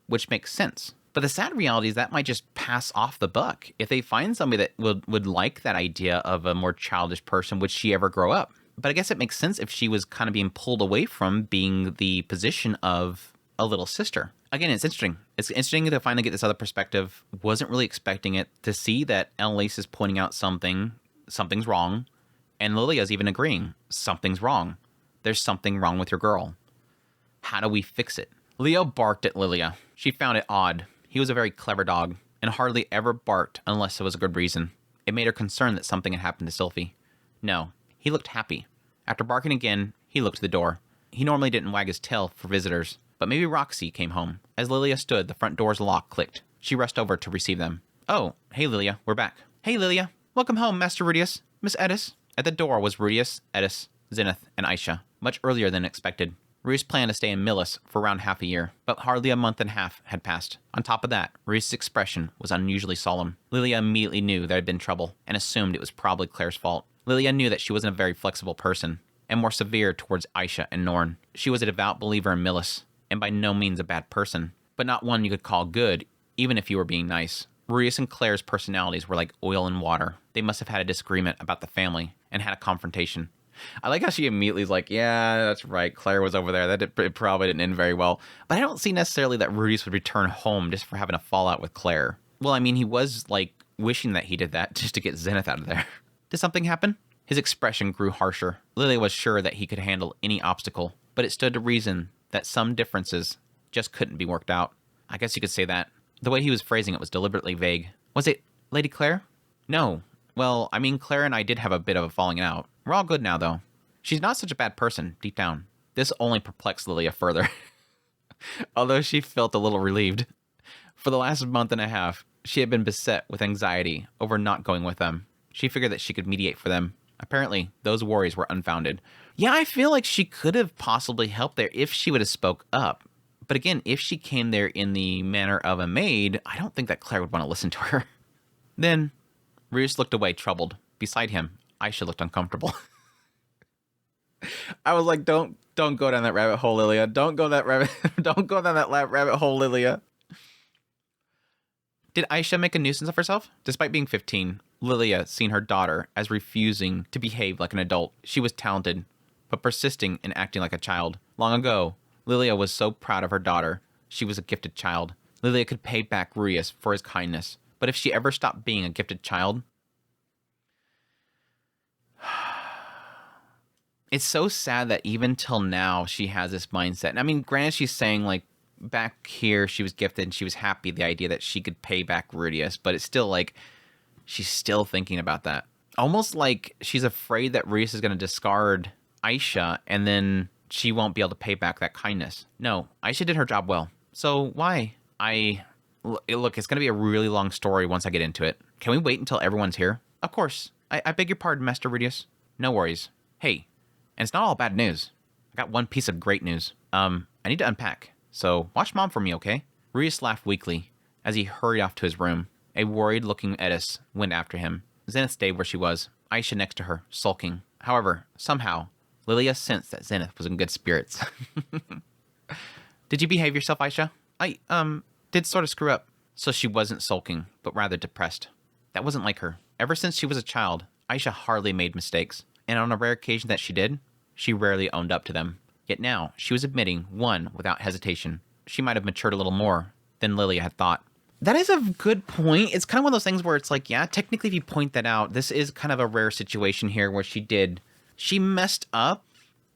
Speaker 1: which makes sense. But the sad reality is that might just pass off the buck. If they find somebody that would like that idea of a more childish person, would she ever grow up? But I guess it makes sense if she was kind of being pulled away from being the position of a little sister. Again, it's interesting. It's interesting to finally get this other perspective. Wasn't really expecting it, to see that Annalise is pointing out something's wrong, and Lilia's even agreeing, something's wrong. There's something wrong with your girl. How do we fix it? Leo barked at Lilia. She found it odd. He was a very clever dog, and hardly ever barked unless there was a good reason. It made her concerned that something had happened to Sylphie. No, he looked happy. After barking again, he looked to the door. He normally didn't wag his tail for visitors, but maybe Roxy came home. As Lilia stood, the front door's lock clicked. She rushed over to receive them. Oh, hey Lilia, we're back. Hey Lilia, welcome home, Master Rudeus, Miss Edis. At the door was Rudeus, Edis, Zenith, and Aisha, much earlier than expected. Rudeus planned to stay in Millis for around half a year, but hardly a month and a half had passed. On top of that, Rudeus' expression was unusually solemn. Lilia immediately knew there had been trouble, and assumed it was probably Claire's fault. Lilia knew that she wasn't a very flexible person, and more severe towards Aisha and Norn. She was a devout believer in Millis, and by no means a bad person, but not one you could call good, even if you were being nice. Rudeus and Claire's personalities were like oil and water. They must have had a disagreement about the family, and had a confrontation. I like how she immediately is like, yeah, that's right, Claire was over there. It probably didn't end very well. But I don't see necessarily that Rudeus would return home just for having a fallout with Claire. Well, I mean, he was, like, wishing that he did that just to get Zenith out of there. Did something happen? His expression grew harsher. Lilia was sure that he could handle any obstacle, but it stood to reason that some differences just couldn't be worked out. I guess you could say that. The way he was phrasing it was deliberately vague. Was it Lady Claire? No. Well, I mean, Claire and I did have a bit of a falling out. We're all good now, though. She's not such a bad person, deep down. This only perplexed Lilia further. Although she felt a little relieved. For the last month and a half, she had been beset with anxiety over not going with them. She figured that she could mediate for them. Apparently, those worries were unfounded. Yeah, I feel like she could have possibly helped there if she would have spoke up. But again, if she came there in the manner of a maid, I don't think that Claire would want to listen to her. Then, Rudeus looked away, troubled. Beside him, Aisha looked uncomfortable. I was like, don't go down that rabbit hole, Lilia. Don't go down that rabbit hole, Lilia. Did Aisha make a nuisance of herself? Despite being 15, Lilia seen her daughter as refusing to behave like an adult. She was talented, but persisting in acting like a child. Long ago, Lilia was so proud of her daughter. She was a gifted child. Lilia could pay back Rudeus for his kindness. But if she ever stopped being a gifted child... It's so sad that even till now, she has this mindset. And I mean, granted, she's saying, like, back here, she was gifted and she was happy, the idea that she could pay back Rudeus. But it's still, like, she's still thinking about that. Almost like she's afraid that Rudeus is going to discard Aisha and then she won't be able to pay back that kindness. No, Aisha did her job well. So why? Look, it's going to be a really long story once I get into it. Can we wait until everyone's here? Of course. I beg your pardon, Master Rudeus. No worries. Hey, and it's not all bad news. I got one piece of great news. I need to unpack. So watch Mom for me, okay? Rudeus laughed weakly as he hurried off to his room. A worried-looking Edis went after him. Zenith stayed where she was, Aisha next to her, sulking. However, somehow, Lilia sensed that Zenith was in good spirits. Did you behave yourself, Aisha? I did sort of screw up. So she wasn't sulking, but rather depressed. That wasn't like her. Ever since she was a child, Aisha hardly made mistakes. And on a rare occasion that she did, she rarely owned up to them. Yet now, she was admitting one without hesitation. She might have matured a little more than Lilia had thought. That is a good point. It's kind of one of those things where it's like, yeah, technically if you point that out, this is kind of a rare situation here where she messed up,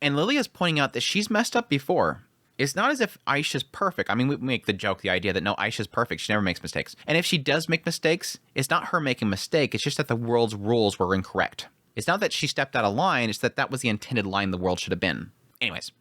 Speaker 1: and Lilia's pointing out that she's messed up before. It's not as if Aisha's perfect. I mean, we make the joke, the idea that no, Aisha's perfect. She never makes mistakes. And if she does make mistakes, it's not her making a mistake. It's just that the world's rules were incorrect. It's not that she stepped out of line. It's that was the intended line the world should have been. Anyways,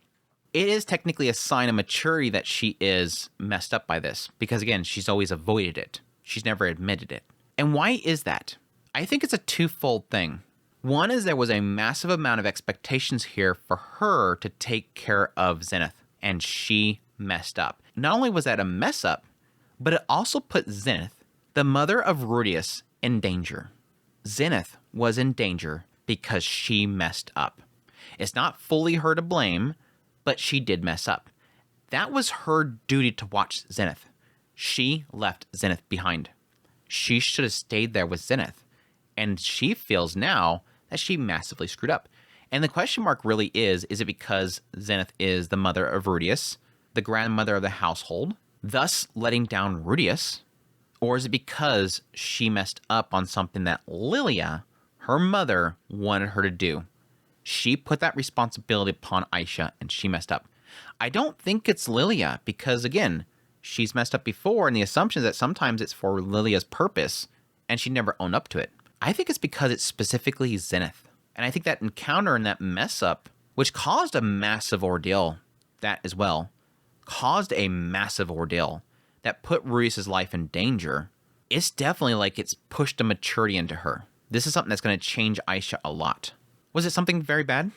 Speaker 1: it is technically a sign of maturity that she is messed up by this. Because again, she's always avoided it. She's never admitted it. And why is that? I think it's a twofold thing. One is there was a massive amount of expectations here for her to take care of Zenith. And she messed up. Not only was that a mess up, but it also put Zenith, the mother of Rudeus, in danger. Zenith was in danger because she messed up. It's not fully her to blame, but she did mess up. That was her duty to watch Zenith. She left Zenith behind. She should have stayed there with Zenith. And she feels now that she massively screwed up. And the question mark really is it because Zenith is the mother of Rudeus, the grandmother of the household, thus letting down Rudeus? Or is it because she messed up on something that Lilia, her mother, wanted her to do? She put that responsibility upon Aisha, and she messed up. I don't think it's Lilia, because again, she's messed up before, and the assumption is that sometimes it's for Lilia's purpose, and she never owned up to it. I think it's because it's specifically Zenith. And I think that encounter and that mess up, which caused a massive ordeal, that as well, caused a massive ordeal that put Rudeus' life in danger, it's definitely like it's pushed a maturity into her. This is something that's going to change Aisha a lot. Was it something very bad?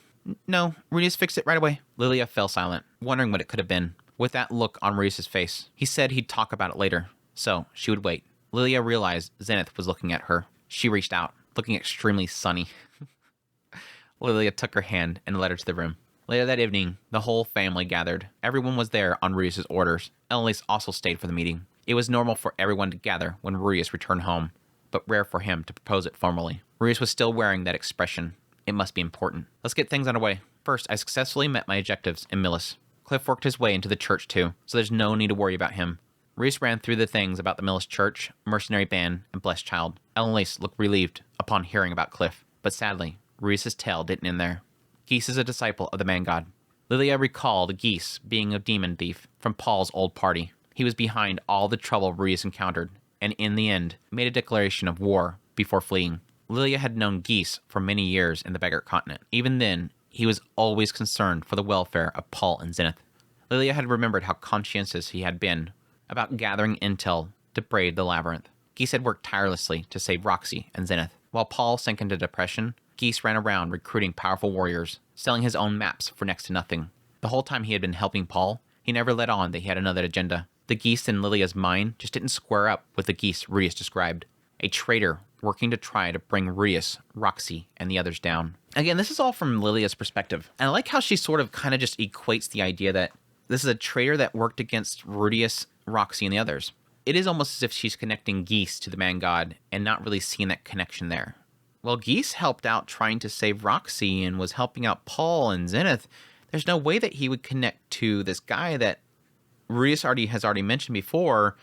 Speaker 1: No, Rudeus fixed it right away. Lilia fell silent, wondering what it could have been. With that look on Rudeus' face, he said he'd talk about it later, so she would wait. Lilia realized Zenith was looking at her. She reached out, looking extremely sunny. Lilia took her hand and led her to the room. Later that evening, the whole family gathered. Everyone was there on Rudeus' orders. Elise also stayed for the meeting. It was normal for everyone to gather when Rudeus returned home, but rare for him to propose it formally. Rudeus was still wearing that expression. It must be important. Let's get things underway. First, I successfully met my objectives in Millis. Cliff worked his way into the church too, so there's no need to worry about him. Rudeus ran through the things about the Millis church, mercenary band, and blessed child. Elise looked relieved upon hearing about Cliff, but sadly, Rudeus' tale didn't end there. Geese is a disciple of the man god. Lilia recalled Geese being a demon thief from Paul's old party. He was behind all the trouble Rudeus encountered, and in the end, made a declaration of war before fleeing. Lilia had known Geese for many years in the Beggar continent. Even then, he was always concerned for the welfare of Paul and Zenith. Lilia had remembered how conscientious he had been about gathering intel to braid the labyrinth. Geese had worked tirelessly to save Roxy and Zenith. While Paul sank into depression, Geese ran around recruiting powerful warriors, selling his own maps for next to nothing. The whole time he had been helping Paul, he never let on that he had another agenda. The Geese in Lilia's mind just didn't square up with the Geese Rudeus described. A traitor working to try to bring Rudeus, Roxy, and the others down. Again, this is all from Lilia's perspective. And I like how she sort of kind of just equates the idea that this is a traitor that worked against Rudeus, Roxy, and the others. It is almost as if she's connecting Geese to the man god and not really seeing that connection there.
Speaker 3: Well, Geese helped out trying to save Roxy and was helping out Paul and Zenith. There's no way that he would connect to this guy that Rudeus has already mentioned before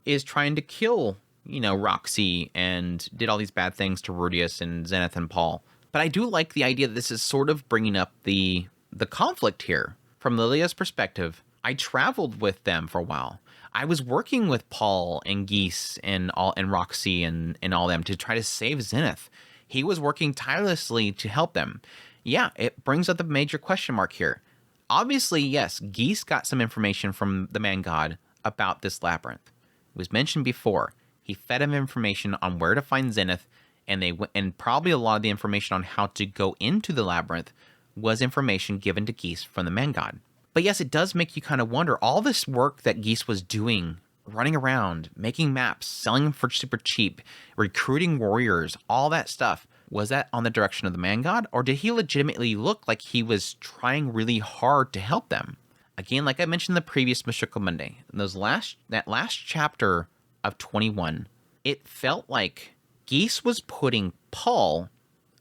Speaker 3: is trying to kill, Roxy and did all these bad things to Rudeus and Zenith and Paul. But I do like the idea that this is sort of bringing up the conflict here. From Lilia's perspective, I traveled with them for a while. I was working with Paul and Geese and Roxy and all them to try to save Zenith. He was working tirelessly to help them. Yeah, it brings up the major question mark here. Obviously, yes, Geese got some information from the man god about this labyrinth. It was mentioned before. He fed him information on where to find Zenith, and probably a lot of the information on how to go into the labyrinth was information given to Geese from the man god. But yes, it does make you kind of wonder, all this work that Geese was doing, running around, making maps, selling them for super cheap, recruiting warriors, all that stuff, was that on the direction of the man god? Or did he legitimately look like he was trying really hard to help them? Again, like I mentioned in the previous Mushoku Monday, in that last chapter of 21, it felt like Geese was putting Paul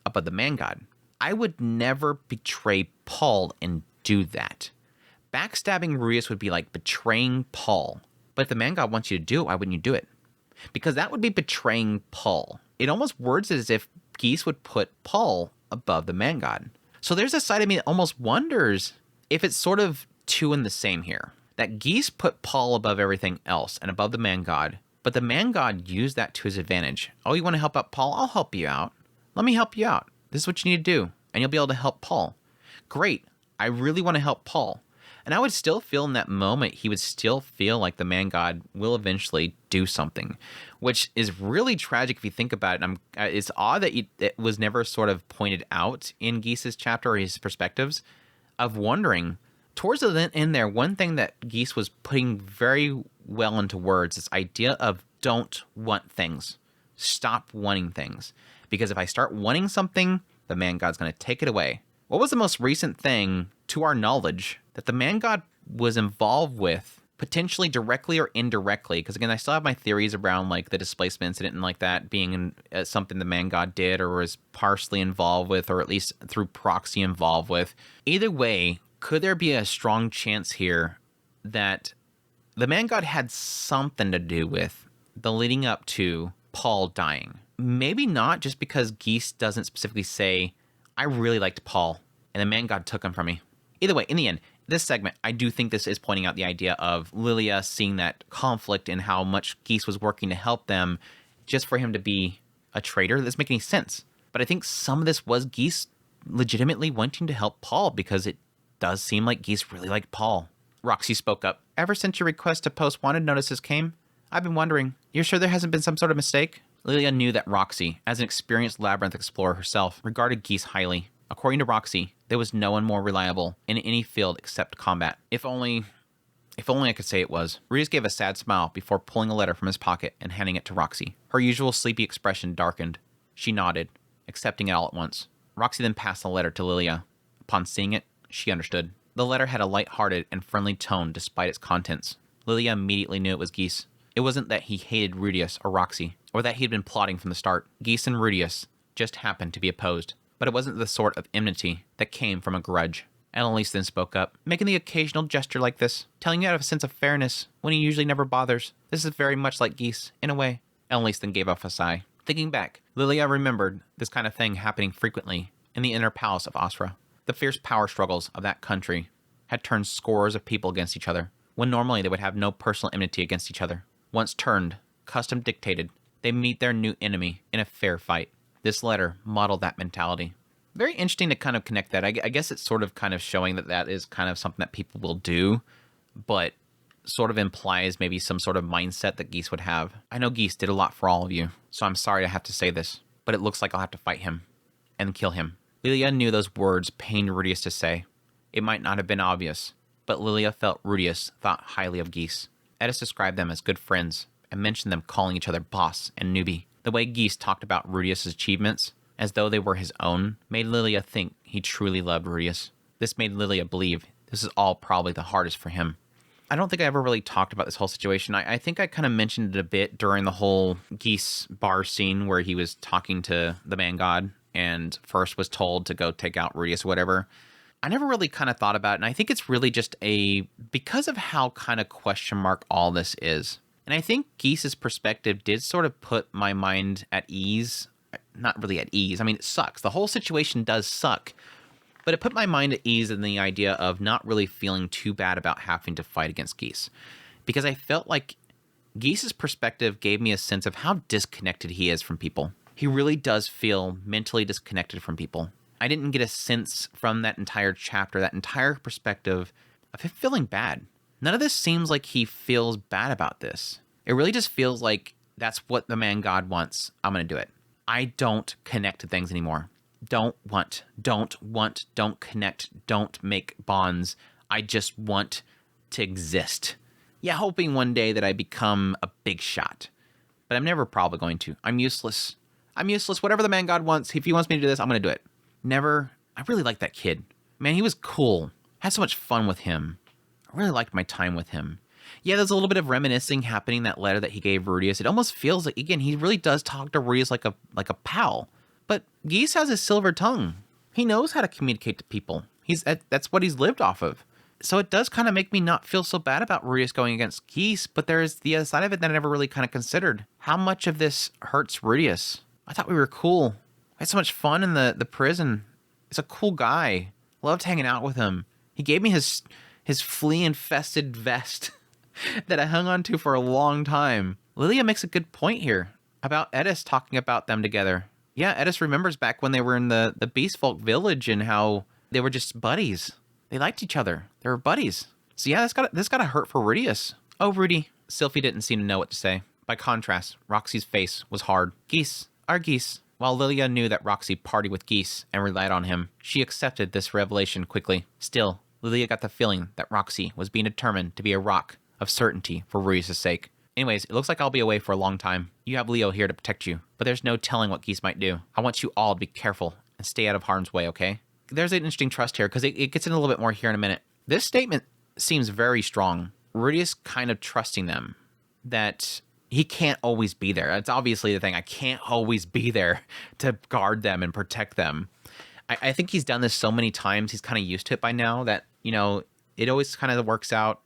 Speaker 3: above the man god. I would never betray Paul and do that. Backstabbing Rudeus would be like betraying Paul. But if the man god wants you to do it, why wouldn't you do it? Because that would be betraying Paul. It almost words it as if Geese would put Paul above the man god. So there's a side of me that almost wonders if it's sort of two in the same here. That Geese put Paul above everything else and above the man god, but the man god used that to his advantage. Oh, you want to help out Paul? I'll help you out. Let me help you out. This is what you need to do, and you'll be able to help Paul. Great. I really want to help Paul. And I would still feel in that moment, he would still feel like the man god will eventually do something, which is really tragic if you think about it. It's odd that it was never sort of pointed out in Geese's chapter or his perspectives of wondering. Towards the end there, one thing that Geese was putting very well into words, this idea of don't want things. Stop wanting things. Because if I start wanting something, the man god's going to take it away. What was the most recent thing, to our knowledge, that the man god was involved with, potentially directly or indirectly? Because again, I still have my theories around like the displacement incident and like that being something the man god did or was partially involved with, or at least through proxy involved with. Either way, could there be a strong chance here that the man god had something to do with the leading up to Paul dying? Maybe not, just because Geese doesn't specifically say, I really liked Paul, and the man god took him from me. Either way, in the end, this segment, I do think this is pointing out the idea of Lilia seeing that conflict and how much Geese was working to help them just for him to be a traitor. That doesn't make any sense. But I think some of this was Geese legitimately wanting to help Paul, because it does seem like Geese really liked Paul. Roxy spoke up. Ever since your request to post wanted notices came, I've been wondering, you're sure there hasn't been some sort of mistake? Lilia knew that Roxy, as an experienced labyrinth explorer herself, regarded Geese highly. According to Roxy, there was no one more reliable in any field except combat. If only I could say it was. Rudeus gave a sad smile before pulling a letter from his pocket and handing it to Roxy. Her usual sleepy expression darkened. She nodded, accepting it all at once. Roxy then passed the letter to Lilia. Upon seeing it, she understood. The letter had a light-hearted and friendly tone despite its contents. Lilia immediately knew it was Geese. It wasn't that he hated Rudeus or Roxy, or that he'd been plotting from the start. Geese and Rudeus just happened to be opposed. But it wasn't the sort of enmity that came from a grudge. Annalise then spoke up, making the occasional gesture like this, telling you out of a sense of fairness when he usually never bothers. This is very much like Geese, in a way. Annalise then gave off a sigh. Thinking back, Lilia remembered this kind of thing happening frequently in the inner palace of Asra. The fierce power struggles of that country had turned scores of people against each other, when normally they would have no personal enmity against each other. Once turned, custom dictated, they meet their new enemy in a fair fight. This letter modeled that mentality. Very interesting to kind of connect that. I guess it's sort of kind of showing that is kind of something that people will do, but sort of implies maybe some sort of mindset that Geese would have. I know Geese did a lot for all of you, so I'm sorry to have to say this, but it looks like I'll have to fight him and kill him. Lilia knew those words pained Rudeus to say. It might not have been obvious, but Lilia felt Rudeus thought highly of Geese. Edis described them as good friends and mentioned them calling each other boss and newbie. The way Geese talked about Rudeus' achievements, as though they were his own, made Lilia think he truly loved Rudeus. This made Lilia believe this is all probably the hardest for him. I don't think I ever really talked about this whole situation. I think I kind of mentioned it a bit during the whole Geese bar scene where he was talking to the man god and first was told to go take out Rudeus or whatever. I never really kind of thought about it, and I think it's really just because of how kind of question mark all this is. And I think Geese's perspective did sort of put my mind at ease. Not really at ease. I mean, it sucks. The whole situation does suck. But it put my mind at ease in the idea of not really feeling too bad about having to fight against Geese. Because I felt like Geese's perspective gave me a sense of how disconnected he is from people. He really does feel mentally disconnected from people. I didn't get a sense from that entire chapter, that entire perspective of him feeling bad. None of this seems like he feels bad about this. It really just feels like that's what the man God wants. I'm going to do it. I don't connect to things anymore. Don't connect, don't make bonds. I just want to exist. Yeah, hoping one day that I become a big shot. But I'm never probably going to. I'm useless. Whatever the man God wants, if he wants me to do this, I'm going to do it. Never. I really liked that kid. Man, he was cool. Had so much fun with him. I really liked my time with him. Yeah, there's a little bit of reminiscing happening in that letter that he gave Rudeus. It almost feels like, again, he really does talk to Rudeus like a pal. But Geese has his silver tongue. He knows how to communicate to people. That's what he's lived off of. So it does kind of make me not feel so bad about Rudeus going against Geese, but there's the other side of it that I never really kind of considered. How much of this hurts Rudeus? I thought we were cool. I had so much fun in the prison. He's a cool guy. Loved hanging out with him. He gave me his flea-infested vest that I hung on to for a long time. Lilia makes a good point here about Edis talking about them together. Yeah, Edis remembers back when they were in the Beast Folk village and how they were just buddies. They liked each other. They were buddies. So yeah, this got to hurt for Rudeus. Oh, Rudy. Sylphie didn't seem to know what to say. By contrast, Roxy's face was hard. Geese. Our Geese. While Lilia knew that Roxy partied with Geese and relied on him, she accepted this revelation quickly. Still, Lilia got the feeling that Roxy was being determined to be a rock of certainty for Rudeus' sake. Anyways, it looks like I'll be away for a long time. You have Leo here to protect you, but there's no telling what Geese might do. I want you all to be careful and stay out of harm's way, okay? There's an interesting trust here, because it gets in a little bit more here in a minute. This statement seems very strong. Rudeus kind of trusting them, that he can't always be there. That's obviously the thing. I can't always be there to guard them and protect them. I think he's done this so many times, he's kind of used to it by now, that, it always kind of works out.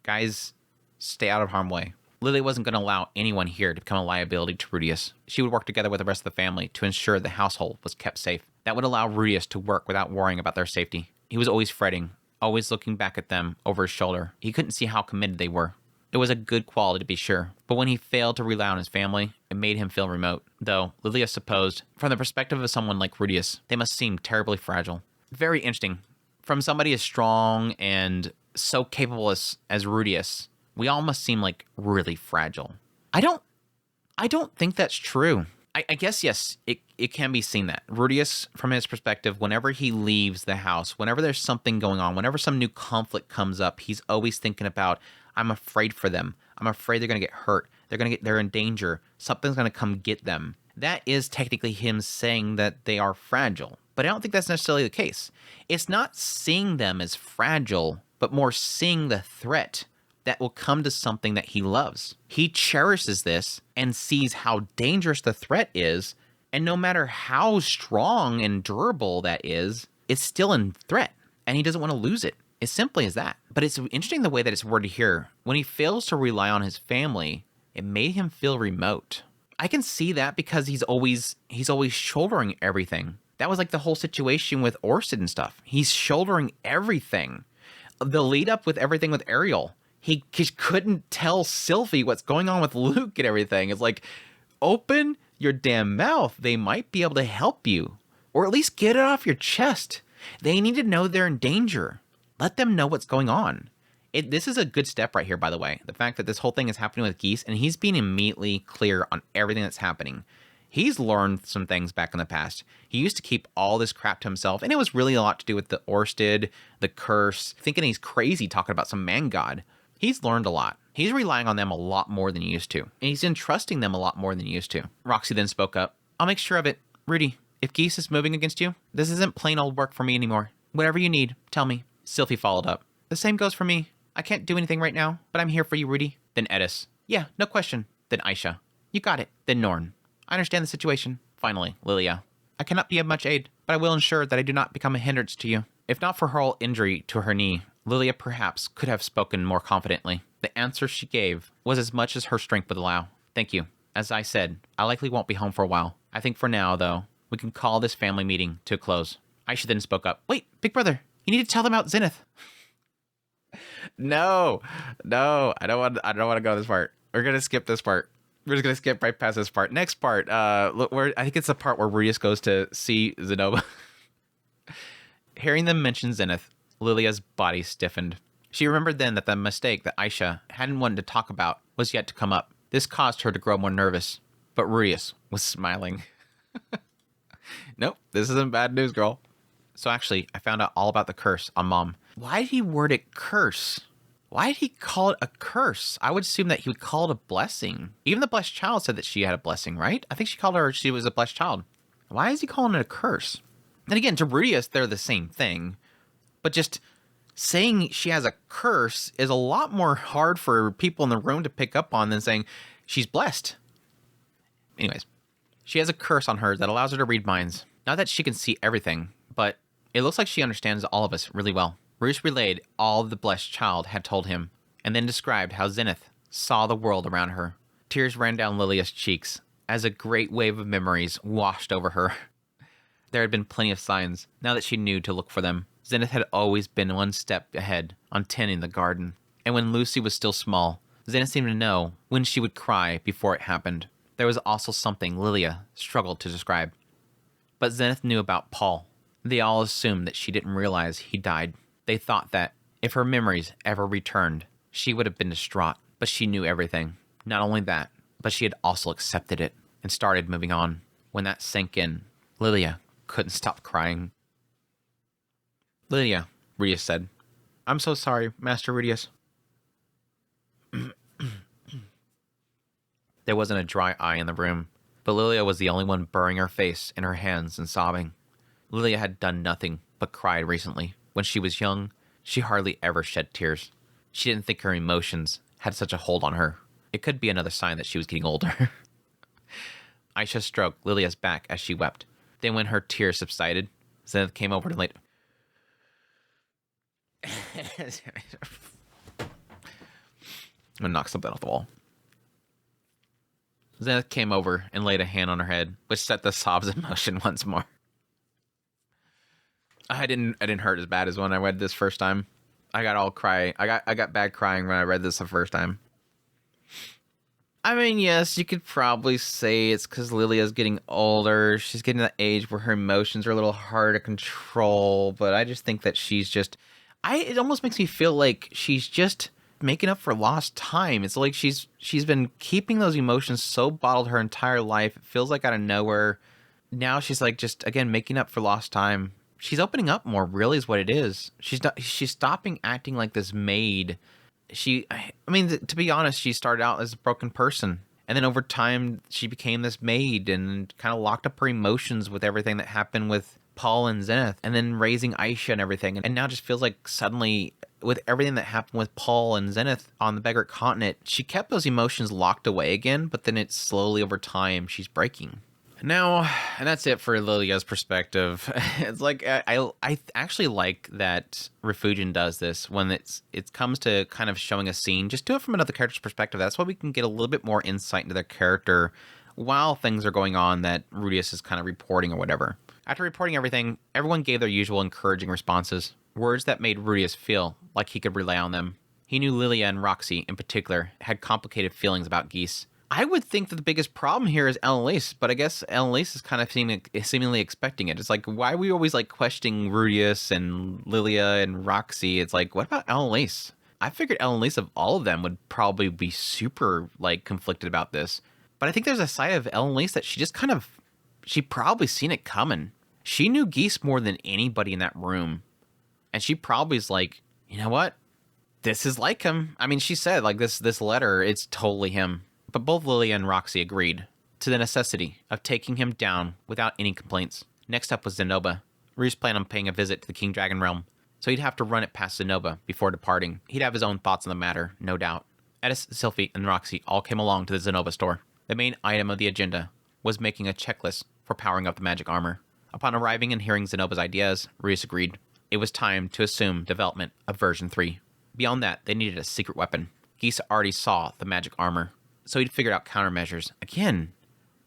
Speaker 3: Guys, stay out of harm's way. Lily wasn't going to allow anyone here to become a liability to Rudeus. She would work together with the rest of the family to ensure the household was kept safe. That would allow Rudeus to work without worrying about their safety. He was always fretting, always looking back at them over his shoulder. He couldn't see how committed they were. It was a good quality to be sure, but when he failed to rely on his family, it made him feel remote. Though, Lilia supposed, from the perspective of someone like Rudeus, they must seem terribly fragile. Very interesting. From somebody as strong and so capable as Rudeus, we all must seem like really fragile. I don't think that's true. I guess, yes, it can be seen that. Rudeus, from his perspective, whenever he leaves the house, whenever there's something going on, whenever some new conflict comes up, he's always thinking about, I'm afraid for them. I'm afraid they're going to get hurt. They're in danger. Something's going to come get them. That is technically him saying that they are fragile. But I don't think that's necessarily the case. It's not seeing them as fragile, but more seeing the threat that will come to something that he loves. He cherishes this and sees how dangerous the threat is, and no matter how strong and durable that is, it's still in threat, and he doesn't want to lose it. As simply as that. But it's interesting the way that it's worded here. When he fails to rely on his family, it made him feel remote. I can see that because he's always shouldering everything. That was like the whole situation with Orsted and stuff. He's shouldering everything. The lead up with everything with Ariel. He just couldn't tell Sylphie what's going on with Luke and everything. It's like, open your damn mouth. They might be able to help you. Or at least get it off your chest. They need to know they're in danger. Let them know what's going on. This is a good step right here, by the way. The fact that this whole thing is happening with Geese, and he's being immediately clear on everything that's happening. He's learned some things back in the past. He used to keep all this crap to himself, and it was really a lot to do with the Orsted, the curse, thinking he's crazy talking about some man god. He's learned a lot. He's relying on them a lot more than he used to. And he's entrusting them a lot more than he used to. Roxy then spoke up. I'll make sure of it. Rudy, if Geese is moving against you, this isn't plain old work for me anymore. Whatever you need, tell me. Sylphie followed up. The same goes for me. I can't do anything right now, but I'm here for you, Rudy. Then Edis. Yeah, no question. Then Aisha. You got it. Then Norn. I understand the situation. Finally, Lilia. I cannot be of much aid, but I will ensure that I do not become a hindrance to you. If not for her injury to her knee, Lilia perhaps could have spoken more confidently. The answer she gave was as much as her strength would allow. Thank you. As I said, I likely won't be home for a while. I think for now, though, we can call this family meeting to a close. Aisha then spoke up. Wait, big brother, you need to tell them about Zenith. No, I don't want to go this part. We're going to skip this part. We're just going to skip right past this part. Next part, look, I think it's the part where Rudeus goes to see Zenobia. Hearing them mention Zenith, Lilia's body stiffened. She remembered then that the mistake that Aisha hadn't wanted to talk about was yet to come up. This caused her to grow more nervous, but Rudeus was smiling. Nope, this isn't bad news, girl. So actually, I found out all about the curse on Mom. Why did he word it curse? Why did he call it a curse? I would assume that he would call it a blessing. Even the blessed child said that she had a blessing, right? I think she was a blessed child. Why is he calling it a curse? And again, to Rudeus, they're the same thing. But just saying she has a curse is a lot more hard for people in the room to pick up on than saying she's blessed. Anyways, she has a curse on her that allows her to read minds. Not that she can see everything, but it looks like she understands all of us really well. Rudeus relayed all the blessed child had told him, and then described how Zenith saw the world around her. Tears ran down Lilia's cheeks as a great wave of memories washed over her. There had been plenty of signs, now that she knew to look for them. Zenith had always been one step ahead on tending the garden, and when Lucy was still small, Zenith seemed to know when she would cry before it happened. There was also something Lilia struggled to describe. But Zenith knew about Paul. They all assumed that she didn't realize he died. They thought that if her memories ever returned, she would have been distraught, but she knew everything. Not only that, but she had also accepted it and started moving on. When that sank in, Lilia couldn't stop crying. Lilia, Rudeus said. I'm so sorry, Master Rudeus. There wasn't a dry eye in the room, but Lilia was the only one burying her face in her hands and sobbing. Lilia had done nothing but cried recently. When she was young, she hardly ever shed tears. She didn't think her emotions had such a hold on her. It could be another sign that she was getting older. Aisha stroked Lilia's back as she wept. Then when her tears subsided, Zenith came over and laid... I'm gonna knock something off the wall. Zenith came over and laid a hand on her head, which set the sobs in motion once more. I didn't hurt as bad as when I read this first time. I got all cry. I got bad crying when I read this the first time. I mean, yes, you could probably say it's because Lilia's getting older. She's getting to that age where her emotions are a little hard to control. But I just think that she's just... it almost makes me feel like she's just making up for lost time. It's like she's been keeping those emotions so bottled her entire life. It feels like out of nowhere. Now she's like just, again, making up for lost time. She's opening up more, really, is what it is. She's stopping acting like this maid. I mean, to be honest, she started out as a broken person. And then over time, she became this maid and kind of locked up her emotions with everything that happened with Paul and Zenith. And then raising Aisha and everything. And now it just feels like suddenly, with everything that happened with Paul and Zenith on the Beggar Continent, she kept those emotions locked away again. But then it's slowly over time, she's breaking. Now, and that's it for Lilia's perspective. It's like, I actually like that Refugian does this when it comes to kind of showing a scene. Just do it from another character's perspective. That's why we can get a little bit more insight into their character while things are going on that Rudeus is kind of reporting or whatever. After reporting everything, everyone gave their usual encouraging responses. Words that made Rudeus feel like he could rely on them. He knew Lilia and Roxy, in particular, had complicated feelings about Geese. I would think that the biggest problem here is Elise, but I guess Elise is kind of seemingly expecting it. It's like, why are we always like questioning Rudeus and Lilia and Roxy? It's like, what about Elise? I figured Elise of all of them would probably be super like conflicted about this. But I think there's a side of Elise that she probably seen it coming. She knew Geese more than anybody in that room. And she probably is like, you know what? This is like him. I mean, she said like this letter, it's totally him. But both Lilia and Roxy agreed to the necessity of taking him down without any complaints. Next up was Zenobia. Rudeus planned on paying a visit to the King Dragon realm. so he'd have to run it past Zenobia before departing. He'd have his own thoughts on the matter, no doubt. Edis, Sylphie, and Roxy all came along to the Zenobia store. The main item of the agenda was making a checklist for powering up the magic armor. Upon arriving and hearing Zenobia's ideas, Rudeus agreed. It was time to assume development of version 3. Beyond that, they needed a secret weapon. Geese already saw the magic armor, so he'd figured out countermeasures. Again,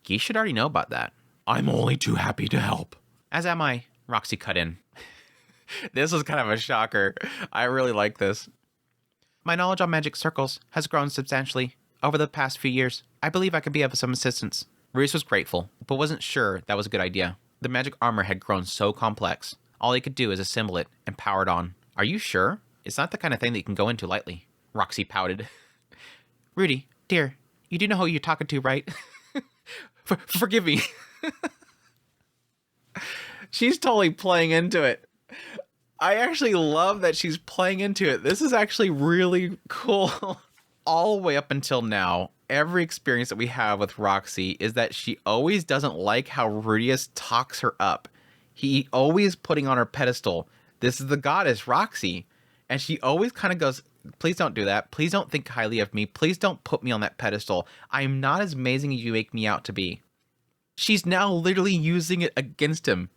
Speaker 3: Geese should already know about that.
Speaker 2: I'm only too happy to help.
Speaker 3: As am I, Roxy cut in. This was kind of a shocker. I really like this. My knowledge on magic circles has grown substantially over the past few years. I believe I could be of some assistance. Rudeus was grateful, but wasn't sure that was a good idea. The magic armor had grown so complex. All he could do is assemble it and power it on. Are you sure? It's not the kind of thing that you can go into lightly. Roxy pouted. Rudy, dear, you do know who you're talking to, right? Forgive me. She's totally playing into it. I actually love that she's playing into it. This is actually really cool. All the way up until now, every experience that we have with Roxy is that she always doesn't like how Rudeus talks her up. He always putting on her pedestal. This is the goddess, Roxy. And she always kind of goes, please don't do that. Please don't think highly of me. Please don't put me on that pedestal. I am not as amazing as you make me out to be. She's now literally using it against him.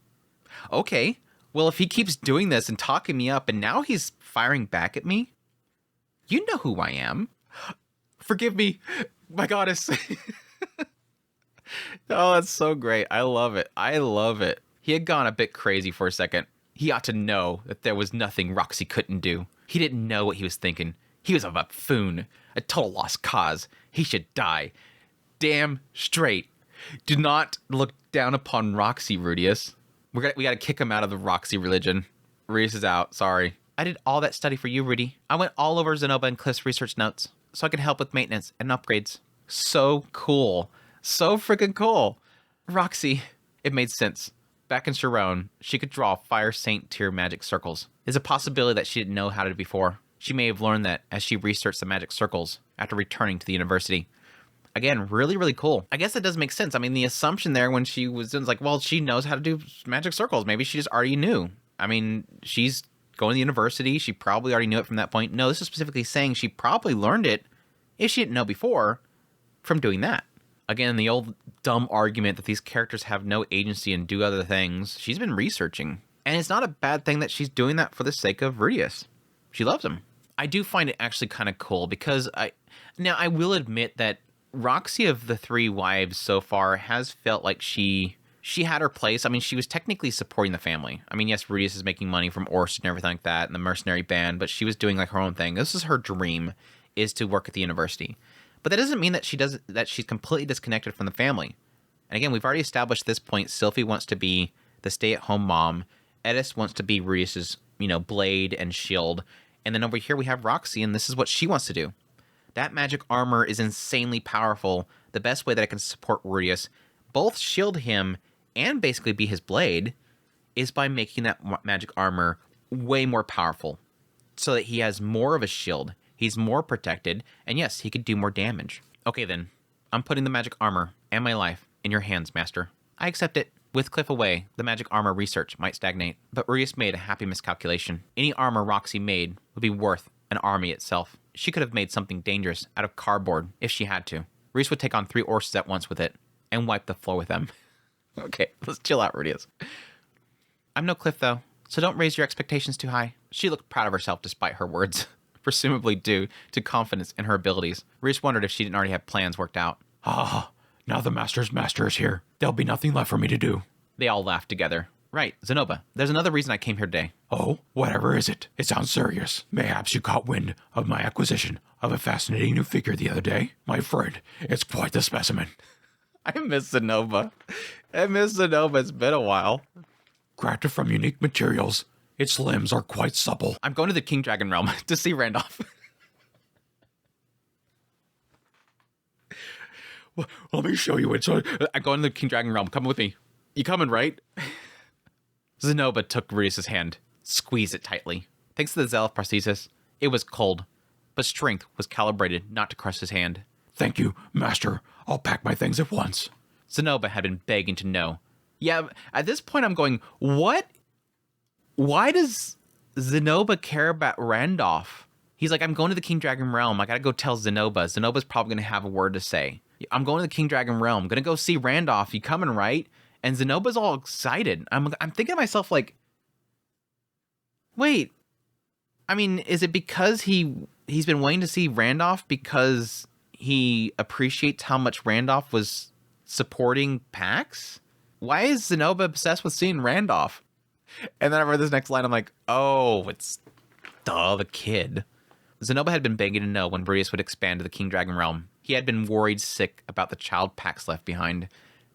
Speaker 3: Okay, well, if he keeps doing this and talking me up and now he's firing back at me, you know who I am. Forgive me, my goddess. Oh, that's so great. I love it. I love it. He had gone a bit crazy for a second. He ought to know that there was nothing Roxy couldn't do. He didn't know what he was thinking. He was a buffoon, a total lost cause. He should die. Damn straight. Do not look down upon Roxy, Rudeus. We got to kick him out of the Roxy religion. Rudeus is out. Sorry. I did all that study for you, Rudy. I went all over Zenobia and Cliff's research notes so I could help with maintenance and upgrades. So cool. So freaking cool. Roxy. It made sense. Back in Chiron, she could draw Fire Saint tier magic circles. It's a possibility that she didn't know how to before. She may have learned that as she researched the magic circles after returning to the university. Again, really, really cool. I guess that does make sense. I mean, the assumption there when she was like, well, she knows how to do magic circles. Maybe she just already knew. I mean, she's going to the university. She probably already knew it from that point. No, this is specifically saying she probably learned it, if she didn't know before, from doing that. Again, the old dumb argument that these characters have no agency and do other things. She's been researching. And it's not a bad thing that she's doing that for the sake of Rudeus. She loves him. I do find it actually kind of cool because I will admit that Roxy of the three wives so far has felt like she had her place. I mean, she was technically supporting the family. I mean, yes, Rudeus is making money from Orson and everything like that and the mercenary band, but she was doing like her own thing. This is her dream, is to work at the university. But that doesn't mean that she's completely disconnected from the family. And again, we've already established this point. Sylphie wants to be the stay-at-home mom. Edis wants to be Rudeus's, blade and shield. And then over here we have Roxy, and this is what she wants to do. That magic armor is insanely powerful. The best way that it can support Rudeus, both shield him and basically be his blade, is by making that magic armor way more powerful. So that he has more of a shield. He's more protected, and yes, he could do more damage. Okay then, I'm putting the magic armor and my life in your hands, Master. I accept it. With Cliff away, the magic armor research might stagnate, but Rudeus made a happy miscalculation. Any armor Roxy made would be worth an army itself. She could have made something dangerous out of cardboard if she had to. Rudeus would take on 3 horses at once with it and wipe the floor with them. Okay, let's chill out, Rudeus. I'm no Cliff, though, so don't raise your expectations too high. She looked proud of herself despite her words, presumably due to confidence in her abilities. Rudeus wondered if she didn't already have plans worked out.
Speaker 2: Ah, now the master is here. There'll be nothing left for me to do.
Speaker 3: They all laughed together. Right, Zenobia, there's another reason I came here today.
Speaker 2: Oh, whatever is it? It sounds serious. Mayhaps you caught wind of my acquisition of a fascinating new figure the other day. My friend, it's quite the specimen.
Speaker 3: I miss Zenobia. It's been a while.
Speaker 2: Crafted from unique materials, its limbs are quite supple.
Speaker 3: I'm going to the King Dragon Realm to see Randolph.
Speaker 2: Well, let me show you it. So
Speaker 3: I'm going to the King Dragon Realm. Come with me. You coming, right? Zenobia took Rudeus' hand, squeezed it tightly. Thanks to the Zealth prosthesis, it was cold, but strength was calibrated not to crush his hand.
Speaker 2: Thank you, Master. I'll pack my things at once.
Speaker 3: Zenobia had been begging to know. Yeah, at this point I'm going, what? Why does Zenobah care about Randolph? He's like, I'm going to the King Dragon Realm. I gotta go tell Zenobah. Zenoba's probably gonna have a word to say. I'm going to the King Dragon Realm. I'm gonna go see Randolph. You coming, right? And Zenoba's all excited. I'm thinking to myself, like, wait. I mean, is it because he's been waiting to see Randolph because he appreciates how much Randolph was supporting Pax? Why is Zenobah obsessed with seeing Randolph? And then I read this next line. I'm like, oh, it's the kid. Zenobah had been begging to know when Rudeus would expand to the King Dragon Realm. He had been worried sick about the child Pax left behind.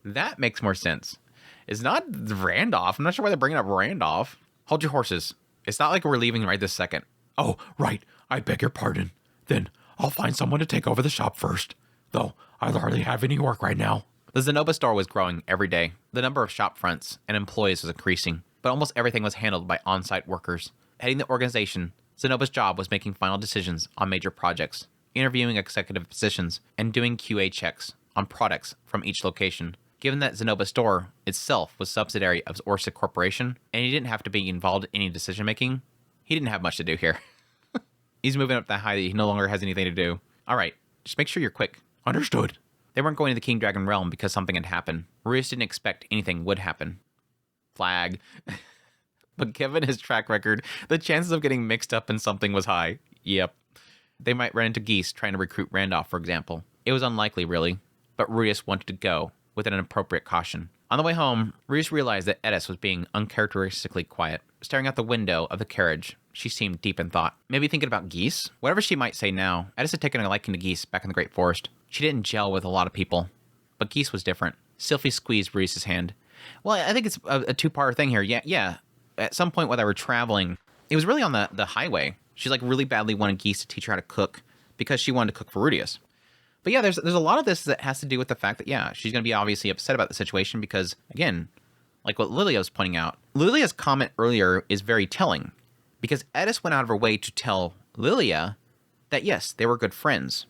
Speaker 3: That makes more sense. It's not Randolph. I'm not sure why they're bringing up Randolph. Hold your horses. It's not like we're leaving right this second.
Speaker 2: Oh, right. I beg your pardon. Then I'll find someone to take over the shop first. Though I hardly have any work right now.
Speaker 3: The Zenobah store was growing every day. The number of shop fronts and employees was increasing, but almost everything was handled by on-site workers. Heading the organization, Zenobah's job was making final decisions on major projects, interviewing executive positions, and doing QA checks on products from each location. Given that Zenobah's store itself was subsidiary of Orsic Corporation, and he didn't have to be involved in any decision-making, he didn't have much to do here. He's moving up that high that he no longer has anything to do. All right, just make sure you're quick.
Speaker 2: Understood.
Speaker 3: They weren't going to the King Dragon Realm because something had happened. Rudeus didn't expect anything would happen. Flag. But given his track record, the chances of getting mixed up in something was high. Yep. They might run into Geese trying to recruit Randolph, for example. It was unlikely, really, but Rudeus wanted to go with an appropriate caution. On the way home, Rudeus realized that Edis was being uncharacteristically quiet. Staring out the window of the carriage, she seemed deep in thought. Maybe thinking about Geese? Whatever she might say now, Edis had taken a liking to Geese back in the Great Forest. She didn't gel with a lot of people, but Geese was different. Sylphie squeezed Rudeus' hand. Well, I think it's a two-part thing here. Yeah. At some point while they were traveling, it was really on the highway. She like really badly wanted Geese to teach her how to cook because she wanted to cook for Rudeus. But yeah, there's a lot of this that has to do with the fact that, yeah, she's going to be obviously upset about the situation because, again, like what Lilia was pointing out, Lilia's comment earlier is very telling because Edis went out of her way to tell Lilia that, yes, they were good friends.